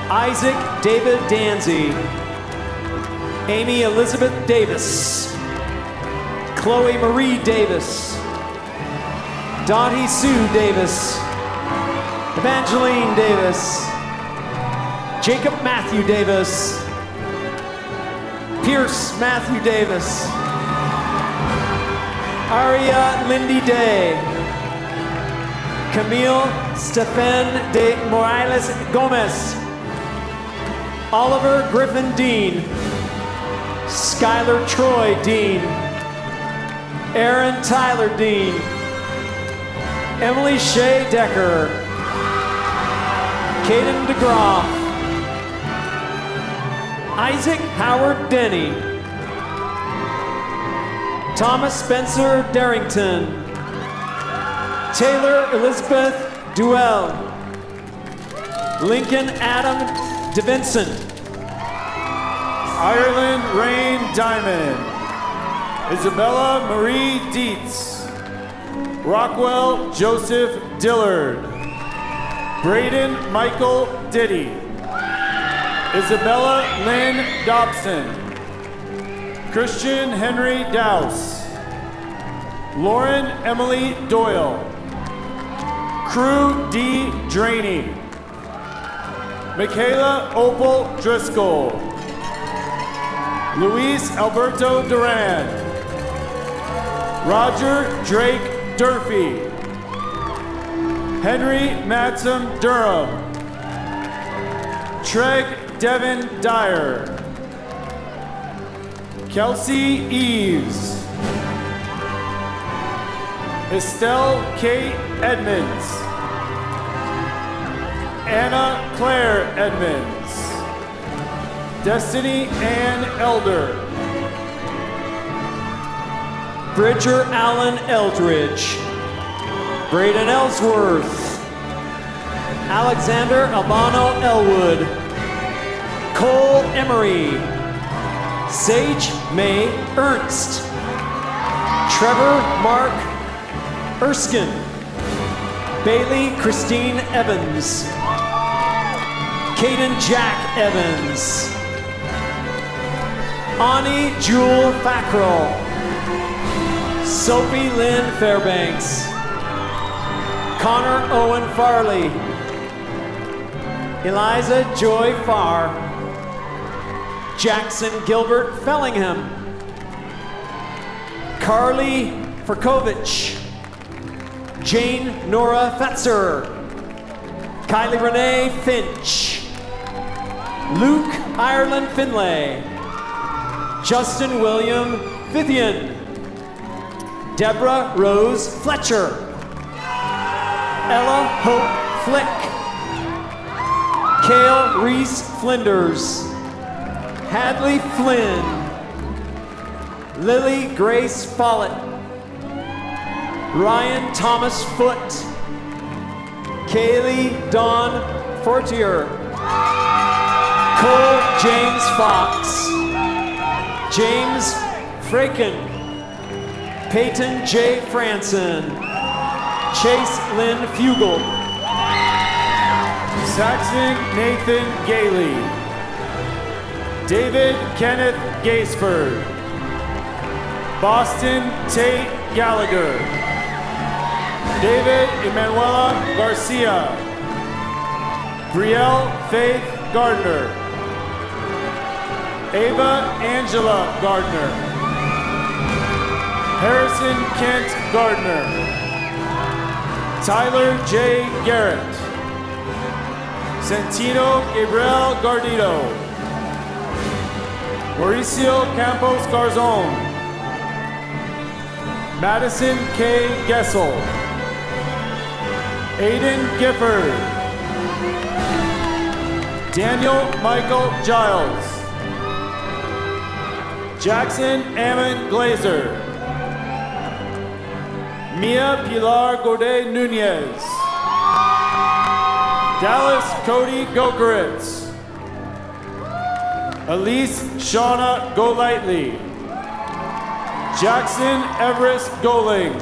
Isaac David Danzy. Amy Elizabeth Davis. Chloe Marie Davis. Dottie Sue Davis. Evangeline Davis. Jacob Matthew Davis. Pierce Matthew Davis. Aria Lindy Day. Camille Stephen de Morales Gomez. Oliver Griffin Dean. Skylar Troy Dean. Aaron Tyler Dean. Emily Shea Decker. Caden DeGroff, Isaac Howard Denny, Thomas Spencer Darrington, Taylor Elizabeth Duell, Lincoln Adam DeVincent,
Ireland Rain Diamond, Isabella Marie Dietz, Rockwell Joseph Dillard, Braden Michael Diddy, Isabella Lynn Dobson, Christian Henry Dowse, Lauren Emily Doyle, Crew D. Draney, Michaela Opal Driscoll, Luis Alberto Duran, Roger Drake Durfee, Henry Matsom Durham, Treg Devin Dyer, Kelsey Eves, Estelle Kate Edmonds, Anna Claire Edmonds, Destiny Ann Elder,
Bridger Allen Eldridge, Braden Ellsworth, Alexander Albano Elwood, Cole Emery, Sage May Ernst, Trevor Mark Erskine, Bailey Christine Evans, Caden Jack Evans, Ani Jewel Fackrell, Sophie Lynn Fairbanks, Connor Owen Farley, Eliza Joy Farr, Jackson Gilbert Fellingham, Carly Furkovich, Jane Nora Fetzer, Kylie Renee Finch, Luke Ireland Finlay, Justin William Fithian, Deborah Rose Fletcher, Ella Hope Flick, Kale Reese Flinders, Hadley Flynn, Lily Grace Follett, Ryan Thomas Foote, Kaylee Dawn Fortier, Cole James Fox, James Fraken, Peyton J. Franson, Chase Lynn Fugel,
Saxon Nathan Gailey, David Kenneth Gaisford, Boston Tate Gallagher, David Emanuela Garcia, Brielle Faith Gardner, Ava Angela Gardner, Harrison Kent Gardner, Tyler J. Garrett, Santino Gabriel Gardito, Mauricio Campos Garzon, Madison K. Gessel, Aiden Gifford, Daniel Michael Giles, Jackson Ammon Glazer, Mia Pilar Godet Nunez, Dallas Cody Gokeritz, Elise Shauna Golightly, Jackson Everest Goling,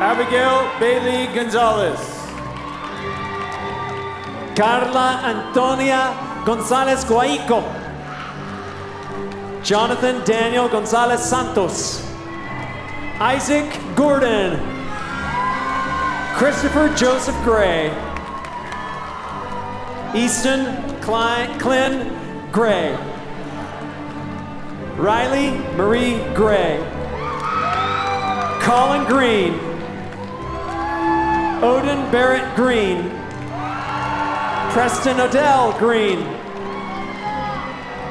Abigail Bailey Gonzalez,
Carla Antonia Gonzalez Guaico, Jonathan Daniel Gonzalez Santos, Isaac Gordon, Christopher Joseph Gray, Easton Clint Gray, Riley Marie Gray, Colin Green, Odin Barrett Green, Preston Odell Green,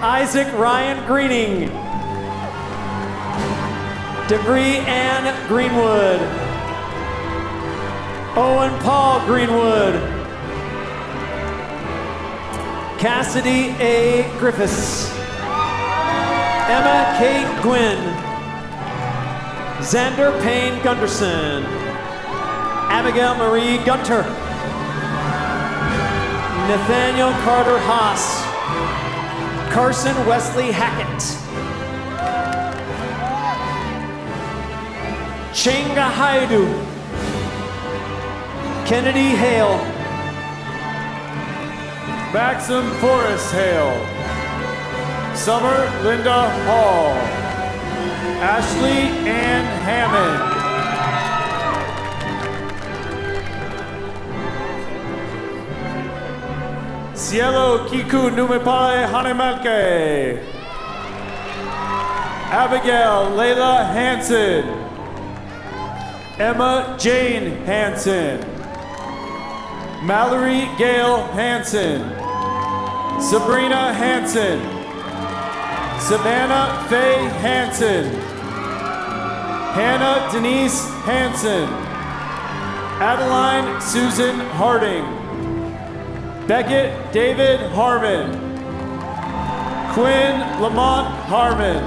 Isaac Ryan Greening, Debris Ann Greenwood, Owen Paul Greenwood, Cassidy A. Griffiths. Emma Kate Gwynn. Xander Payne Gunderson. Abigail Marie Gunter. Nathaniel Carter Haas. Carson Wesley Hackett. Chenga Haidu. Kennedy Hale.
Maxim Forrest Hale. Summer Linda Hall. Ashley Ann Hammond. Cielo Kiku Numepale Hanemalke. Abigail Layla Hansen. Emma Jane Hansen. Mallory Gail Hansen. Sabrina Hansen. Savannah Faye Hansen. Hannah Denise Hansen. Adeline Susan Harding. Beckett David Harmon. Quinn Lamont Harmon.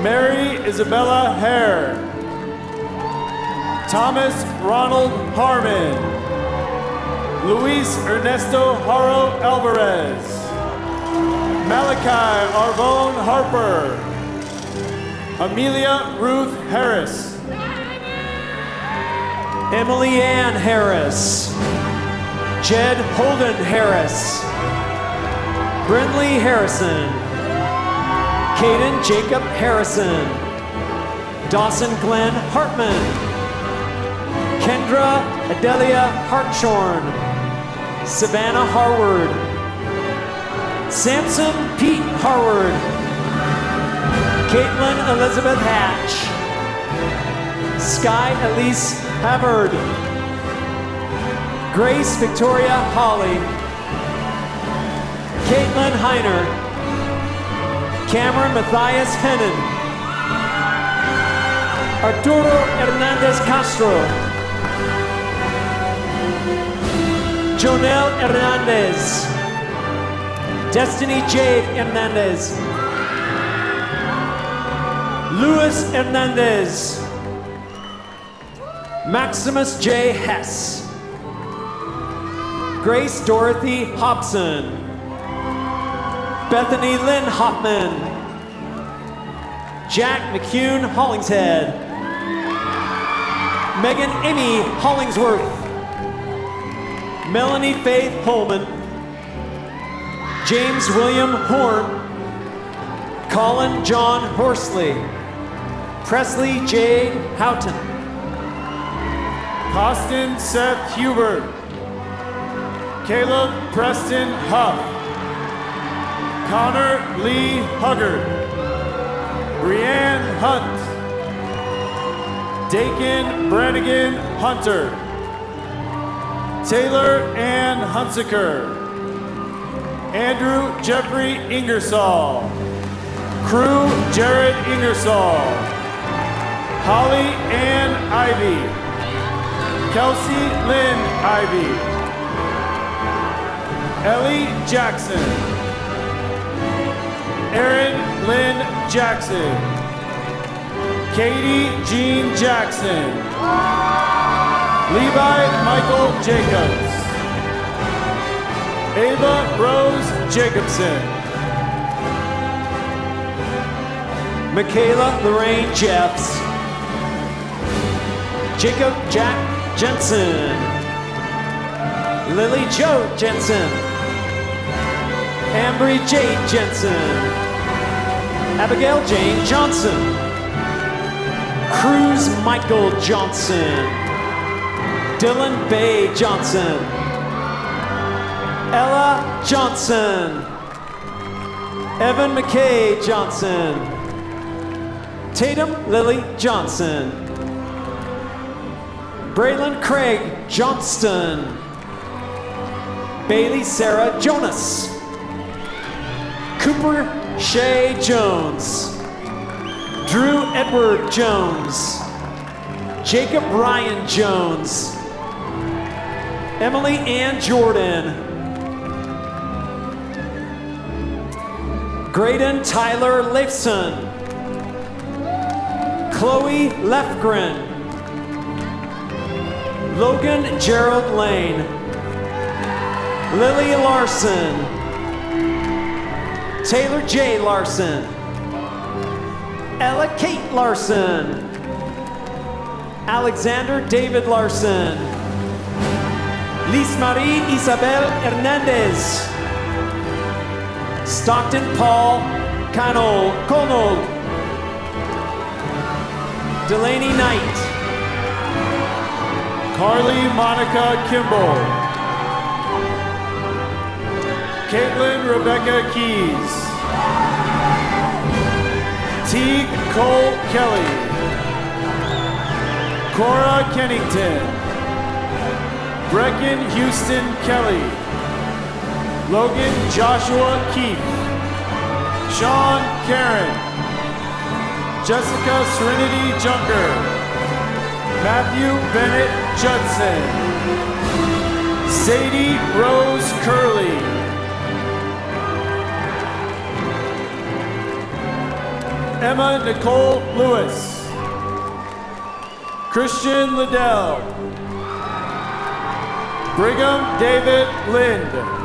Mary Isabella Hare. Thomas Ronald Harmon. Luis Ernesto Haro Alvarez. Malachi Arvone Harper. Amelia Ruth Harris.
Emily Ann Harris. Jed Holden Harris. Brindley Harrison. Caden Jacob Harrison. Dawson Glenn Hartman. Kendra Adelia Hartshorn. Savannah Harward. Samson Pete Harward. Caitlin Elizabeth Hatch. Sky Elise Havard. Grace Victoria Holly. Caitlin Heiner. Cameron Matthias Hennon. Arturo Hernandez Castro. Jonel Hernandez. Destiny Jade Hernandez. Luis Hernandez. Maximus J. Hess. Grace Dorothy Hobson. Bethany Lynn Hoffman. Jack McCune Hollingshead. Megan Amy Hollingsworth. Melanie Faith Holman. James William Horn. Colin John Horsley. Presley J. Houghton.
Costin Seth Hubert. Caleb Preston Huff. Connor Lee Huggard. Brianne Hunt. Dakin Brannigan Hunter. Taylor Ann Hunsaker. Andrew Jeffrey Ingersoll. Crew Jared Ingersoll. Holly Ann Ivy. Kelsey Lynn Ivy. Ellie Jackson. Erin Lynn Jackson. Katie Jean Jackson. Levi Michael Jacobs. Ava Rose Jacobson.
Michaela Lorraine Jeffs. Jacob Jack Jensen. Lily Jo Jensen. Ambry Jade Jensen. Abigail Jane Johnson. Cruz Michael Johnson. Dylan Bay Johnson. Ella Johnson. Evan McKay Johnson. Tatum Lily Johnson. Braylon Craig Johnston. Bailey Sarah Jonas. Cooper Shay Jones. Drew Edward Jones. Jacob Ryan Jones. Emily Ann Jordan. Graydon Tyler Leifson. Chloe Lefgren. Logan Gerald Lane. Lily Larson. Taylor J. Larson. Ella Kate Larson. Alexander David Larson. Liz Marie Isabel Hernandez. Stockton Paul Conold. Delaney Knight.
Carly Monica Kimball. Caitlin Rebecca Keys. Teague Cole Kelly. Cora Kennington. Brecken Houston Kelly. Logan Joshua Keefe. Sean Karen. Jessica Serenity Junker. Matthew Bennett Judson. Sadie Rose Curley. Emma Nicole Lewis. Christian Liddell. Brigham David Lind.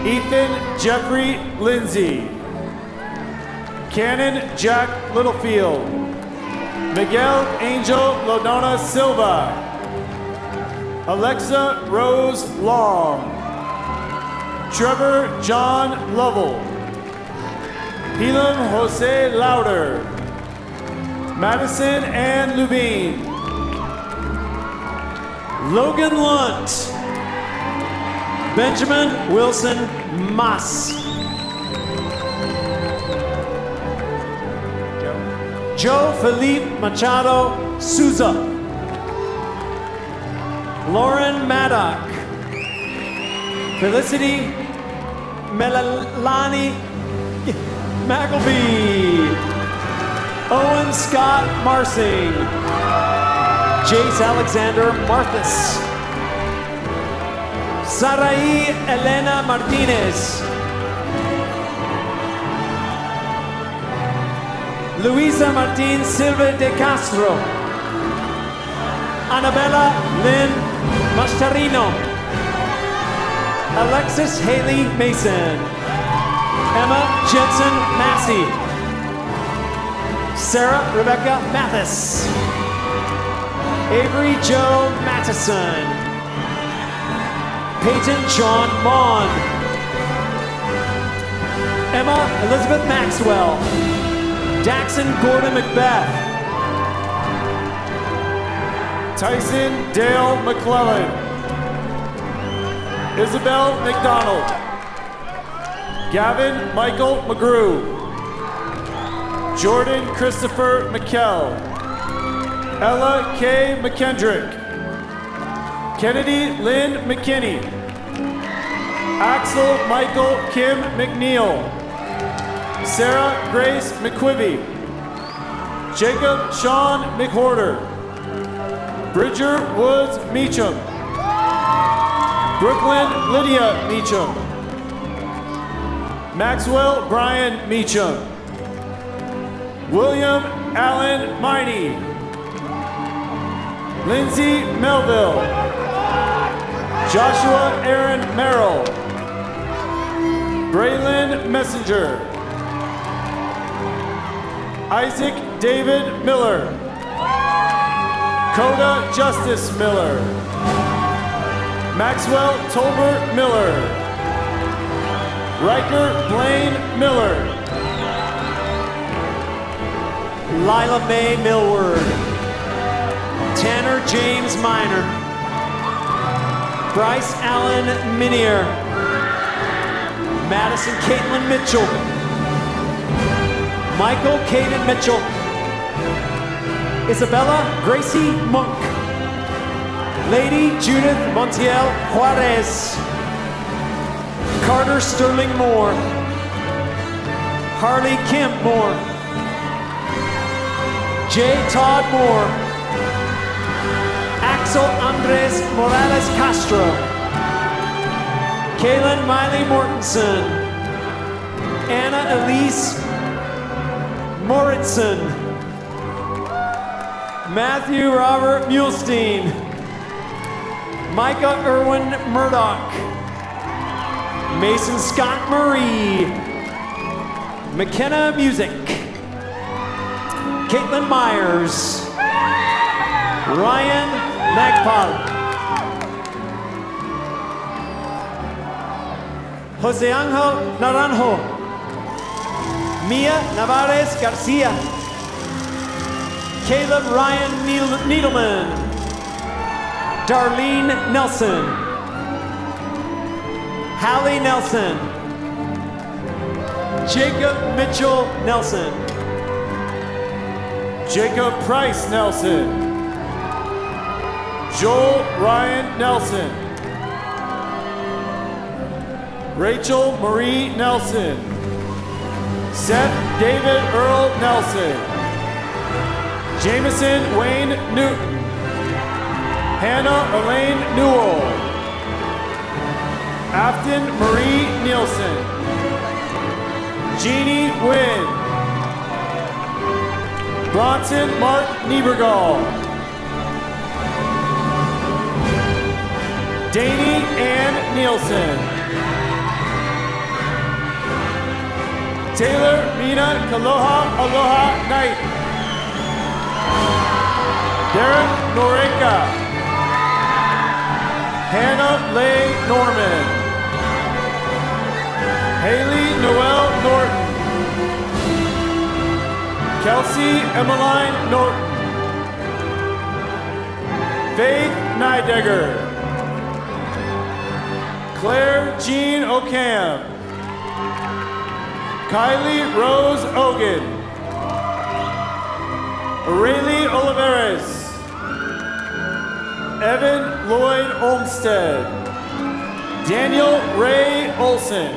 Ethan Jeffrey Lindsay. Cannon Jack Littlefield. Miguel Angel Lodona Silva. Alexa Rose Long. Trevor John Lovell. Elam Jose Lauder. Madison Ann Lubin.
Logan Lunt. Benjamin Wilson Mas. Joe Felipe Machado Souza. Lauren Maddock. Felicity Melalani McElvey. Owen Scott Marsing. Jace Alexander Marthas. Sarai Elena Martinez. Luisa Martin Silva de Castro. Annabella Lynn Mastarino. Alexis Haley Mason. Emma Jensen Massey. Sarah Rebecca Mathis. Avery Joe Mattison. Peyton John Mon. Emma Elizabeth Maxwell. Daxon Gordon Macbeth.
Tyson Dale McClellan. Isabel McDonald. Gavin Michael McGrew. Jordan Christopher McKell. Ella K. McKendrick. Kennedy Lynn McKinney. Axel Michael Kim McNeil. Sarah Grace McQuivy. Jacob Sean McHorter. Bridger Woods Meacham. Brooklyn Lydia Meacham. Maxwell Brian Meacham. William Allen Miney. Lindsay Melville. Joshua Aaron Merrill. Braylon Messenger. Isaac David Miller. Coda Justice Miller. Maxwell Tolbert Miller. Riker Blaine Miller.
Lila Mae Millward. Tanner James Minor. Bryce Allen Minier. Madison Caitlin Mitchell. Michael Caden Mitchell. Isabella Gracie Monk. Lady Judith Montiel Juarez. Carter Sterling Moore. Harley Kemp Moore. J. Todd Moore. Axel Andres Morales Castro. Kaylin Miley Mortensen. Anna Elise Moritzen. Matthew Robert Muhlstein. Micah Irwin Murdoch. Mason Scott Murray. McKenna Music. Caitlin Myers. Ryan Nagpal. Jose Angel Naranjo. Mia Navarez Garcia. Caleb Ryan Needleman. Darlene Nelson. Hallie Nelson. Jacob Mitchell Nelson.
Jacob Price Nelson. Joel Ryan Nelson. Rachel Marie Nelson. Seth David Earl Nelson. Jameson Wayne Newton. Hannah Elaine Newell. Afton Marie Nielsen. Jeannie Wynn. Bronson Mark Niebergall. Danny Ann Nielsen. Taylor Mina Kaloha Aloha Knight. Derek Noreka. Hannah Leigh Norman. Haley Noel Norton. Kelsey Emmeline Norton. Faith Nidegger. Claire Jean Ocam. Kylie Rose Ogan. Aurelie Oliveres. Evan Lloyd Olmsted. Daniel Ray Olson.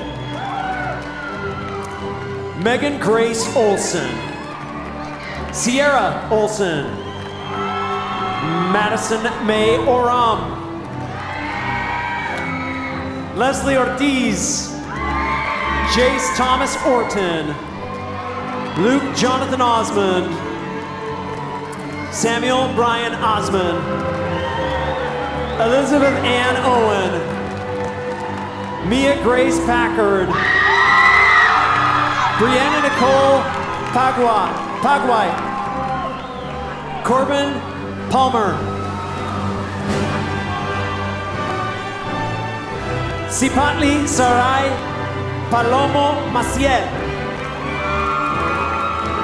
Megan Grace Olson. Sierra Olson. Madison May Oram. Leslie Ortiz. Jace Thomas Orton. Luke Jonathan Osmond. Samuel Brian Osmond. Elizabeth Ann Owen. Mia Grace Packard. Brianna Nicole Pagwai. Corbin Palmer. Sipatli Sarai Palomo Maciel.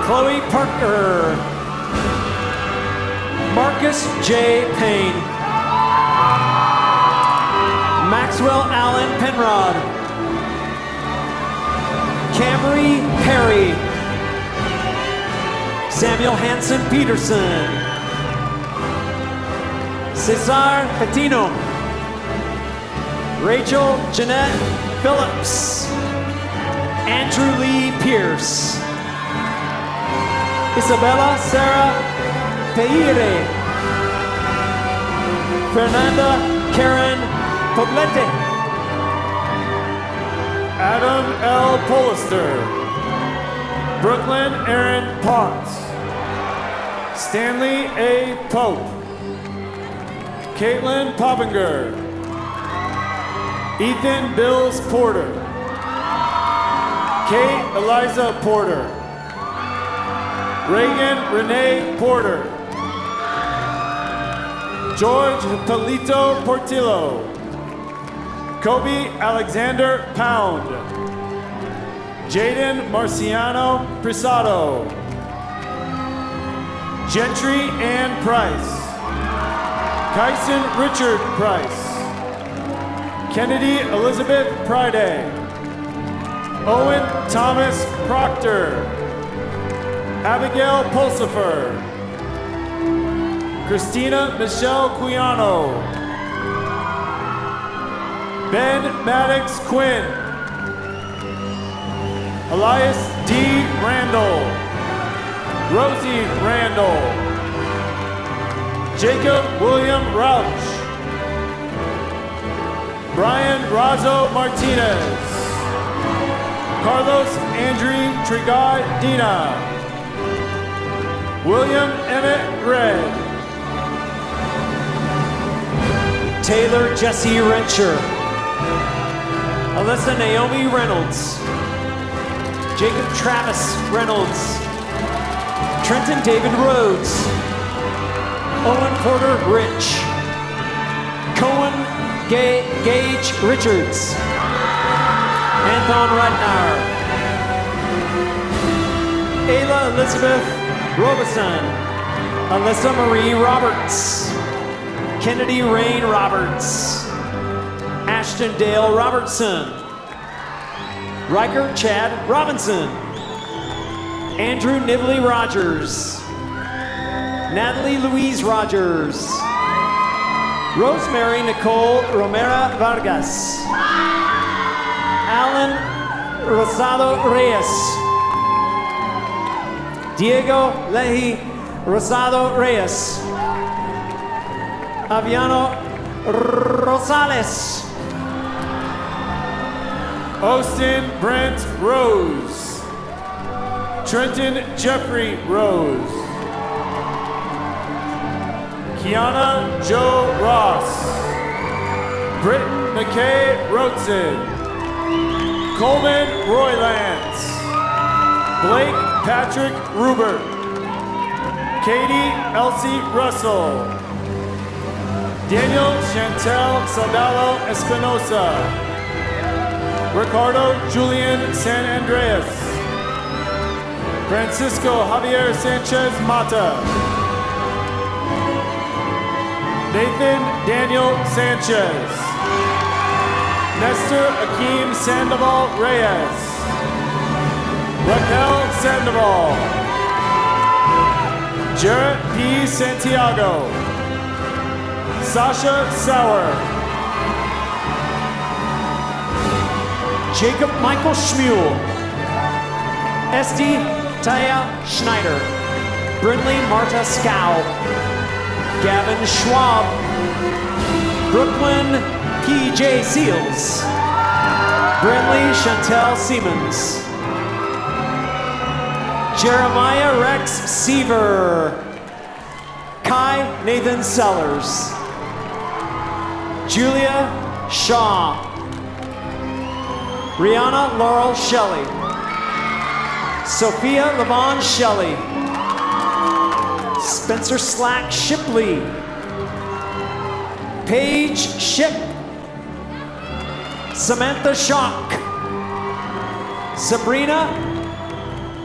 Chloe Parker. Marcus J. Payne. Maxwell Allen Penrod. Camry Perry. Samuel Hansen Peterson. Cesar Patino. Rachel Jeanette Phillips. Andrew Lee Pierce. Isabella Sarah Peire. Fernanda Karen Poblete.
Adam L. Polister. Brooklyn Aaron Potts. Stanley A. Pope. Caitlin Poppinger. Ethan Bills Porter. Kate Eliza Porter. Reagan Renee Porter. George Polito Portillo. Kobe Alexander Pound. Jaden Marciano Prisado. Gentry Ann Price. Kyson Richard Price. Kennedy Elizabeth Priday. Owen Thomas Proctor. Abigail Pulsifer. Christina Michelle Cuyano. Ben Maddox Quinn. Elias D. Randall. Rosie Randall. Jacob William Rauch. Brian Razo Martinez. Carlos Andrew Trigadina. William Emmett Red.
Taylor Jesse Rencher. Alyssa Naomi Reynolds. Jacob Travis Reynolds. Trenton David Rhodes. Owen Porter Rich. Cohen Gage Richards. Anton Rudnar. Ayla Elizabeth Robeson. Alyssa Marie Roberts. Kennedy Rain Roberts. Ashton Dale Robertson. Riker Chad Robinson. Andrew Nibley Rogers. Natalie Louise Rogers. Rosemary Nicole Romero Vargas. Alan Rosado Reyes. Diego Lehi Rosado Reyes. Aviano Rosales.
Austin Brent Rose. Trenton Jeffrey Rose. Kiana Joe Ross. Britton McKay Roteson. Coleman Roylance. Blake Patrick Rubert. Katie Elsie Russell. Daniel Chantel Saldalo Espinosa. Ricardo Julian San Andreas. Francisco Javier Sanchez Mata. Nathan Daniel Sanchez. Nestor Akeem Sandoval Reyes. Raquel Sandoval. Jarrett P. Santiago. Sasha Sauer.
Jacob Michael Schmuel. Esty Taya Schneider. Brinley Marta Scow. Gavin Schwab. Brooklyn P.J. Seals. Brinley Chantel Siemens. Jeremiah Rex Seaver. Kai Nathan Sellers. Julia Shaw. Rihanna Laurel Shelley. Sophia Levon Shelley. Spencer Slack Shipley. Paige Ship. Samantha Shock. Sabrina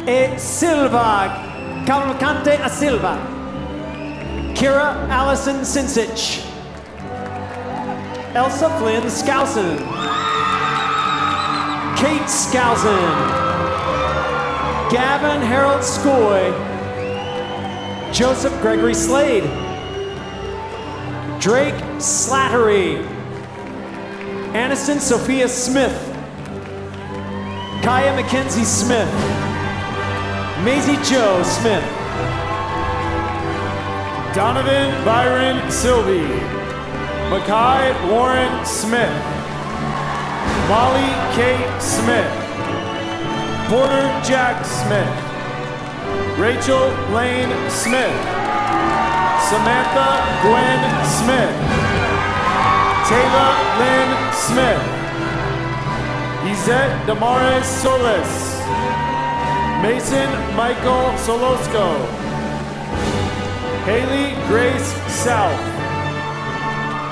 E. Silva. Cavalcante A Silva. Kira Allison Sinsich. Elsa Flynn Skousen. Kate Skousen. Gavin Harold Skoy. Joseph Gregory Slade. Drake Slattery. Aniston Sophia Smith. Kaya Mackenzie Smith. Maisie Joe Smith.
Donovan Byron Sylvie. Makai Warren Smith. Molly Kate Smith. Porter Jack Smith. Rachel Lane Smith. Samantha Gwen Smith. Taylor Lynn Smith. Izette Damares Solis. Mason Michael Solosco. Haley Grace South.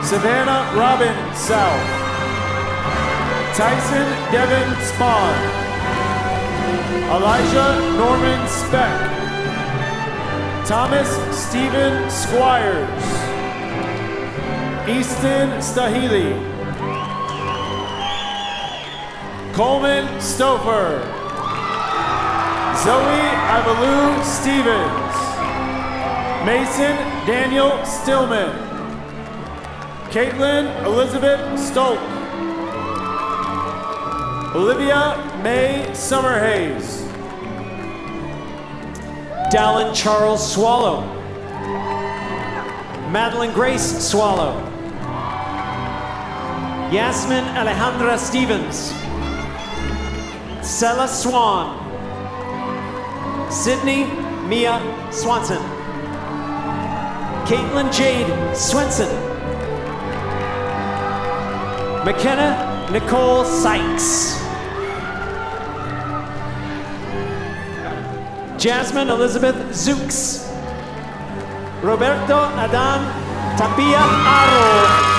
Savannah Robin South. Tyson Devin Spawn. Elijah Norman Speck. Thomas Stephen Squires. Easton Stahili. Coleman Stouffer. Zoe Avalou Stevens. Mason Daniel Stillman. Caitlin Elizabeth Stolk. Olivia May Summerhays.
Dallin Charles Swallow. Madeline Grace Swallow. Yasmin Alejandra Stevens. Sella Swan. Sydney Mia Swanson. Caitlin Jade Swenson. McKenna Nicole Sykes. Jasmine Elizabeth Zooks. Roberto Adam Tapia Aro.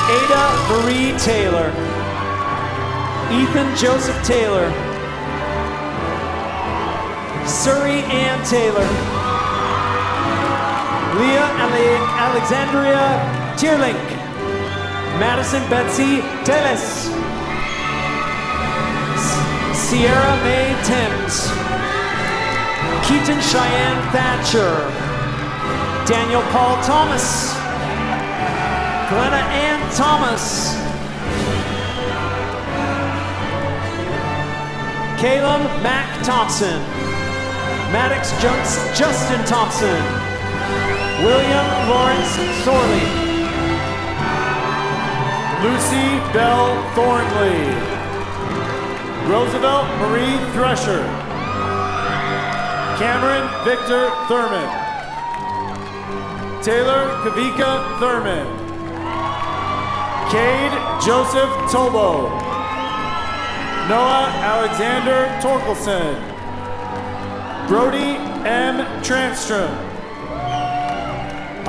Ada Marie Taylor. Ethan Joseph Taylor. Surrey Ann Taylor. Leah Alexandria Tierlink. Madison Betsy Teles. Sierra May Thames. Keaton Cheyenne Thatcher. Daniel Paul Thomas. Glenna Ann Thomas. Caleb Mac Thompson. Maddox Justin Thompson. William Lawrence Thorley.
Lucy Bell Thornley. Roosevelt Marie Thresher. Cameron Victor Thurman. Taylor Kavika Thurman. Cade Joseph Tobo. Noah Alexander Torkelson. Brody M. Transtrom.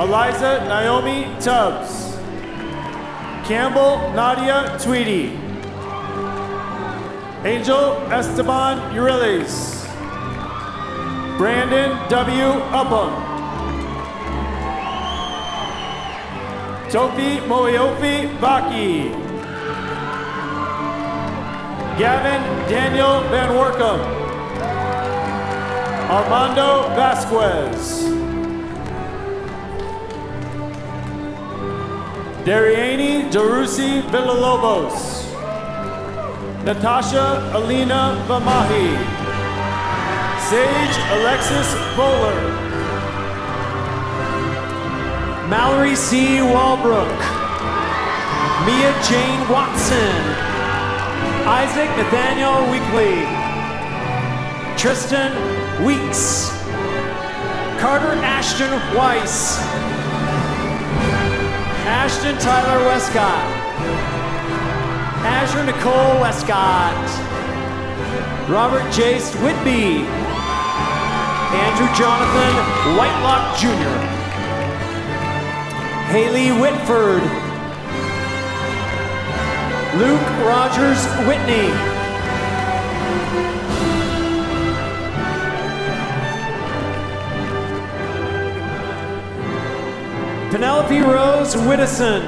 Eliza Naomi Tubbs. Campbell Nadia Tweedy. Angel Esteban Uriles. Brandon W. Upham. Topi Moeofi Baki. Gavin Daniel Van Workum. Armando Vasquez. Dariani Darusi Villalobos. Natasha Alina Vamahi. Sage Alexis Bowler.
Mallory C. Walbrook. Mia Jane Watson. Isaac Nathaniel Weekly. Tristan Weeks. Carter Ashton Weiss. Ashton Tyler Westcott. Azure Nicole Westcott. Robert Jace Whitby. Andrew Jonathan Whitelock Jr. Haley Whitford. Luke Rogers Whitney. Penelope Rose Widdison.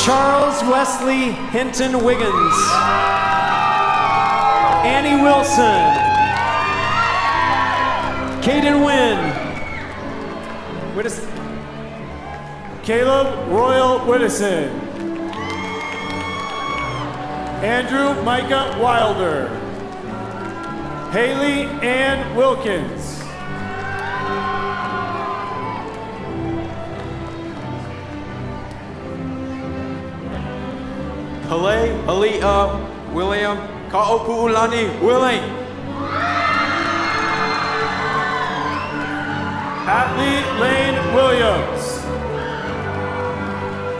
Charles Wesley Hinton Wiggins. Annie Wilson. Caden Wynn. Widdison.
Caleb Royal Widdison. Andrew Micah Wilder. Haley Ann Wilkins.
Halei Halia William Ka'opu'ulani Willing.
Atlee Lane Williams.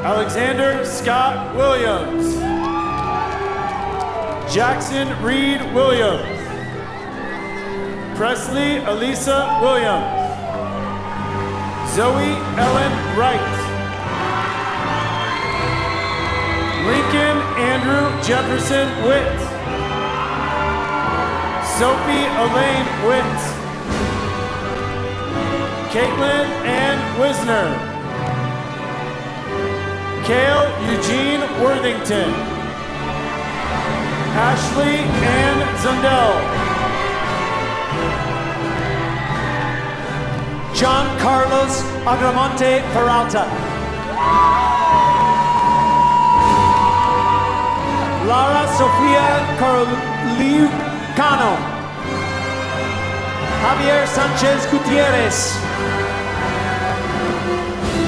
Alexander Scott Williams. Jackson Reed Williams. Presley Elisa Williams. Zoe Ellen Wright. Lincoln Andrew Jefferson Witt. Sophie Elaine Witt. Caitlin Ann Wisner. Cale Eugene Worthington. Ashley Ann Zundell.
John Carlos Agramonte Peralta. Lara Sofia Carlicano. Javier Sanchez Gutierrez.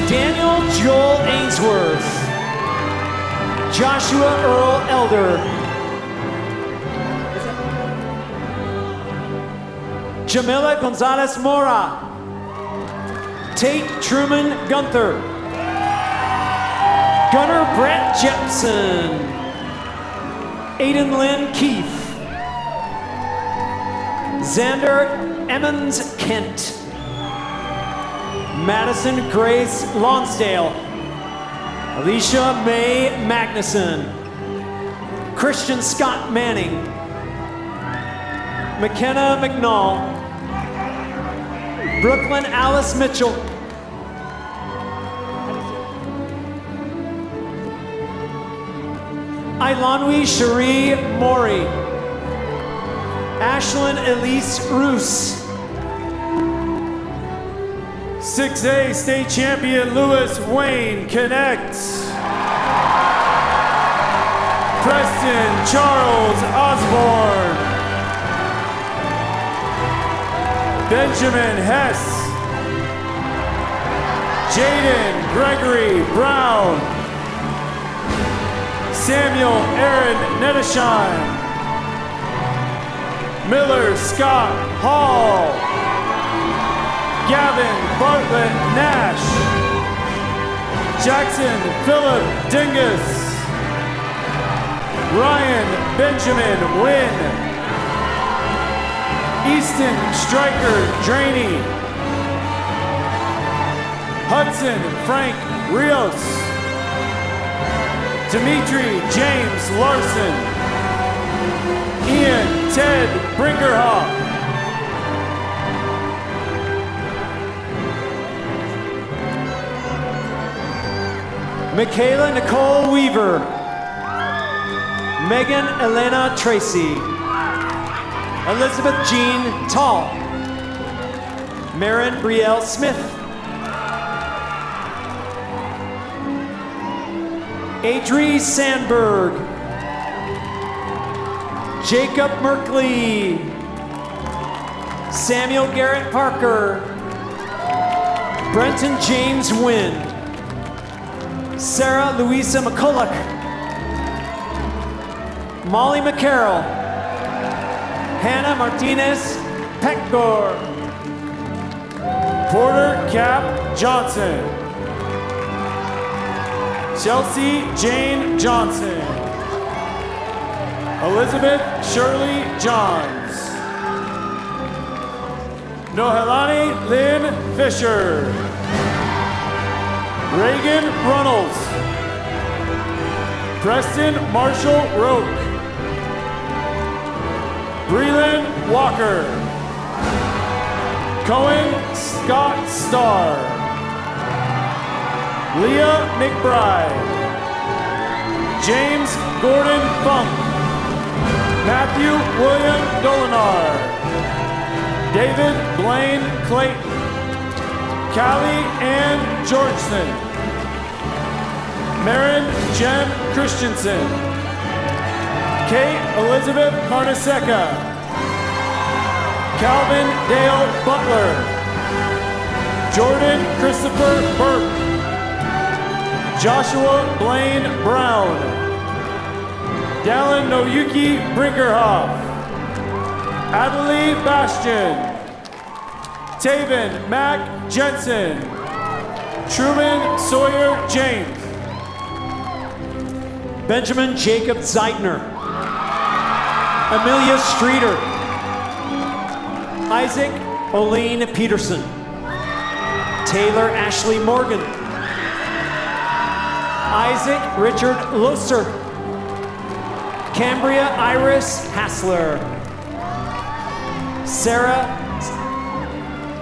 Daniel Joel Ainsworth. Joshua Earl Elder. Jamila Gonzalez Mora. Tate Truman Gunther. Gunnar Brett Jepson. Aiden Lynn Keefe. Xander Emmons Kent. Madison Grace Lonsdale. Alicia Mae Magnuson. Christian Scott Manning. McKenna McNall. Brooklyn Alice Mitchell. Ilanwi Cherie Mori. Ashlyn Elise Roos.
6A state champion Lewis Wayne connects. Preston Charles Osborne. Benjamin Hess. Jaden Gregory Brown. Samuel Aaron Nedesheim. Miller Scott Hall. Gavin Bartlett Nash. Jackson Philip Dingus. Ryan Benjamin Wynn. Easton Stryker Draney. Hudson Frank Rios. Dimitri James Larson. Ian Ted Brinkerhoff.
Michaela Nicole Weaver. Megan Elena Tracy. Elizabeth Jean Tall. Marin Brielle Smith. Adri Sandberg. Jacob Merkley. Samuel Garrett Parker. Brenton James Wynn. Sarah Louisa McCulloch. Molly McCarroll. Hannah Martinez Peckgore.
Porter Cap Johnson. Chelsea Jane Johnson. Elizabeth Shirley Johns. Nohelani Lynn Fisher. Reagan Runnels. Preston Marshall Roque. Breland Walker. Cohen Scott Starr. Leah McBride. James Gordon Funk. Matthew William Dolinar. David Blaine Clayton. Callie Ann Georgeson. Marin Jen Christensen. Kate Elizabeth Carneseca. Calvin Dale Butler. Jordan Christopher Burke. Joshua Blaine Brown. Dallin Noyuki Brinkerhoff. Adelie Bastian. Taven Mac Jensen. Truman Sawyer James.
Benjamin Jacob Zeitner. Amelia Streeter. Isaac Oline Peterson. Taylor Ashley Morgan. Isaac Richard Loser. Cambria Iris Hassler. Sarah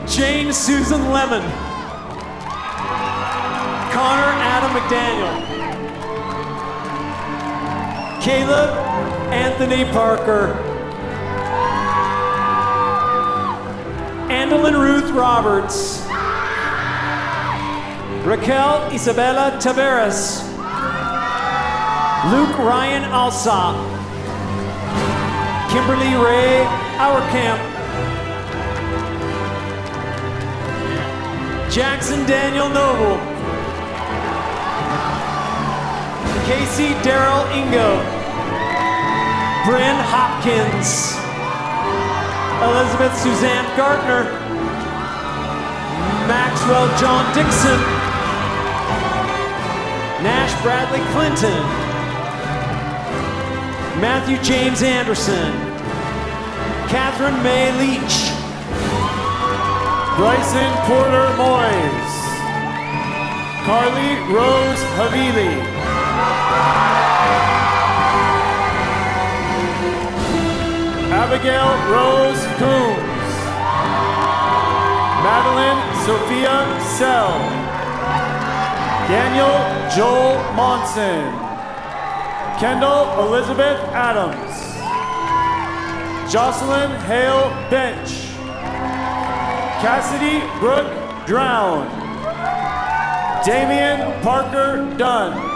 Jane Susan Lemon. Connor Adam McDaniel. Caleb Anthony Parker. Andalyn Ruth Roberts. Raquel Isabella Taveras. Luke Ryan Alsop. Kimberly Ray Auerkamp. Jackson Daniel Noble. Casey Darrell Ingo. Bryn Hopkins. Elizabeth Suzanne Gardner, Maxwell John Dixon, Nash Bradley Clinton, Matthew James Anderson, Catherine May Leach,
Bryson Porter Moyes, Carly Rose Havili, Abigail Rose Coombs, Madeline Sophia Sell, Daniel Joel Monson, Kendall Elizabeth Adams, Jocelyn Hale Bench, Cassidy Brooke Drown, Damian Parker Dunn.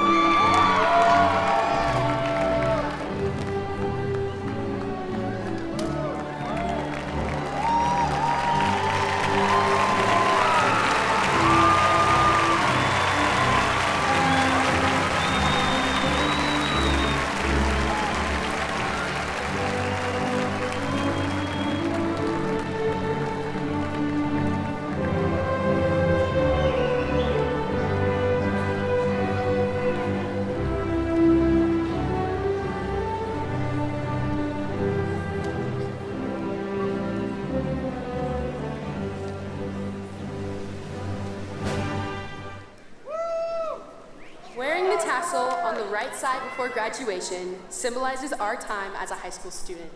Wearing the tassel on the right side before graduation symbolizes our time as a high school student.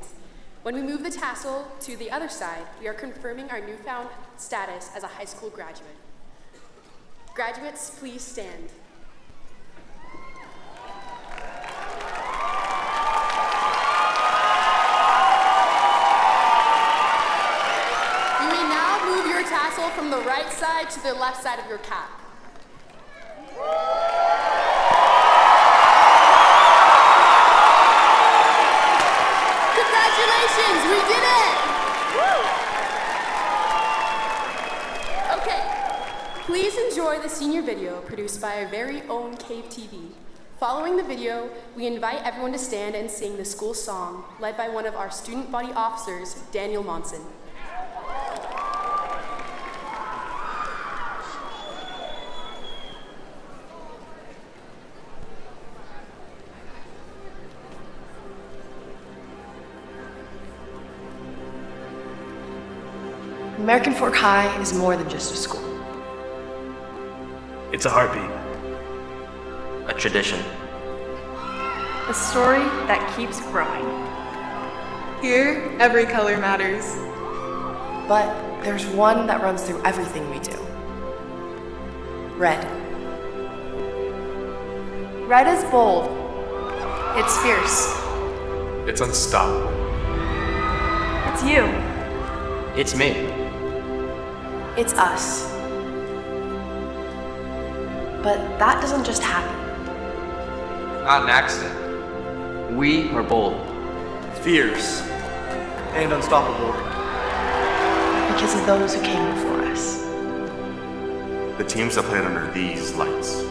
When we move the tassel to the other side, we are confirming our newfound status as a high school graduate. Graduates, please stand. You may now move your tassel from the right side to the left side of your cap. Congratulations, we did it! Woo! Okay, please enjoy the senior video produced by our very own Cave TV. Following the video, we invite everyone to stand and sing the school song, led by one of our student body officers, Daniel Monson.
American Fork High is more than just a school.
It's a heartbeat.
A tradition.
A story that keeps growing.
Here, every color matters.
But there's one that runs through everything we do. Red.
Red is bold. It's fierce.
It's unstoppable.
It's you.
It's me.
It's us. But that doesn't just happen.
Not an accident. We are bold.
Fierce. And unstoppable.
Because of those who came before us.
The teams that played under these lights.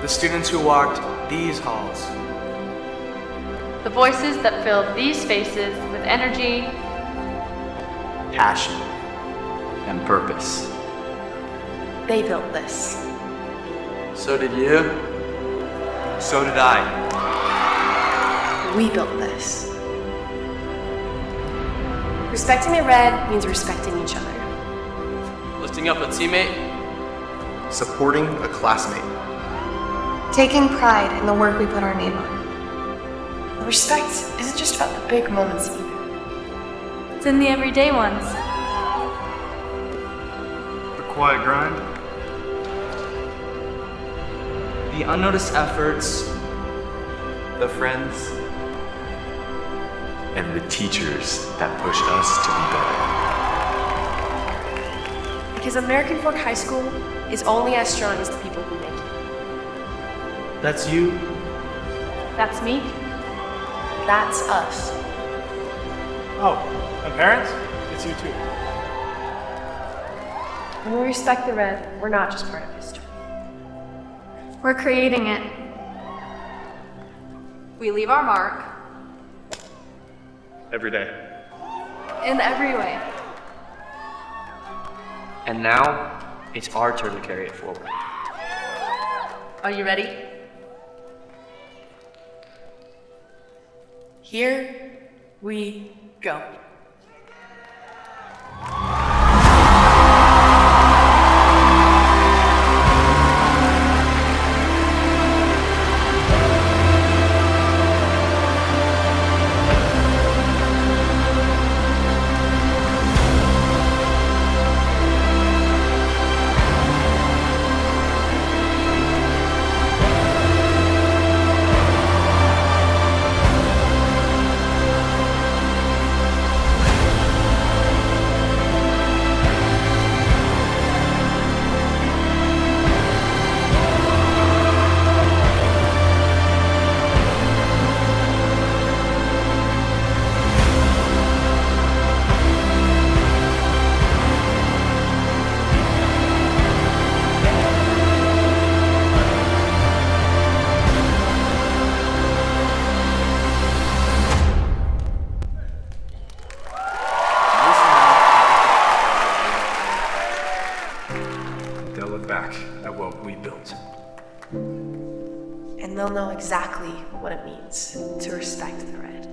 The students who walked these halls.
The voices that filled these spaces with energy,
Passion. And purpose.
They built this.
So did you. So did I.
We built this.
respecting the red means respecting each other.
Lifting up a teammate.
Supporting a classmate.
Taking pride in the work we put our name on.
Respect isn't just about the big moments either.
It's in the everyday ones.
The quiet grind.
The unnoticed efforts.
The friends. And the teachers that push us to be better.
Because American Fork High School is only as strong as the people who make it.
That's you.
That's me.
That's us.
Oh, and parents? It's you too.
When we respect the red, we're not just part of history. We're creating it. We leave our mark.
every day.
In every way.
And now, it's our turn to carry it forward.
Are you ready? Here we go. And they'll know exactly what it means to respect the red.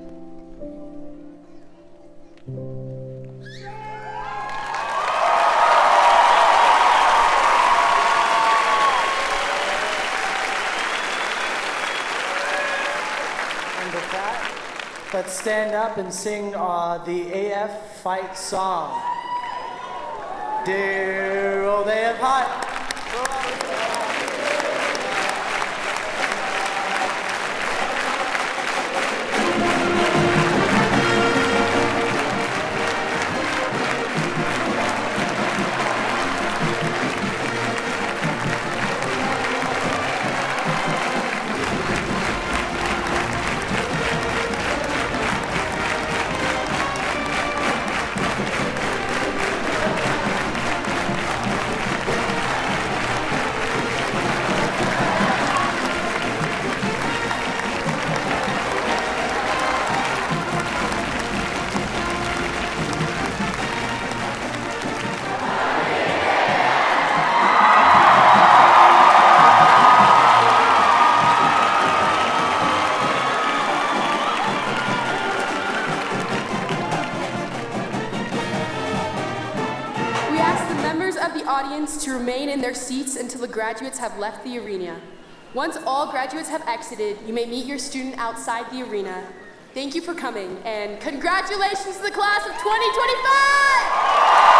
And with that, let's stand up and sing the AF fight song. Dear old AF High.
To remain in their seats until the graduates have left the arena. Once all graduates have exited, you may meet your student outside the arena. Thank you for coming, and congratulations to the class of 2025!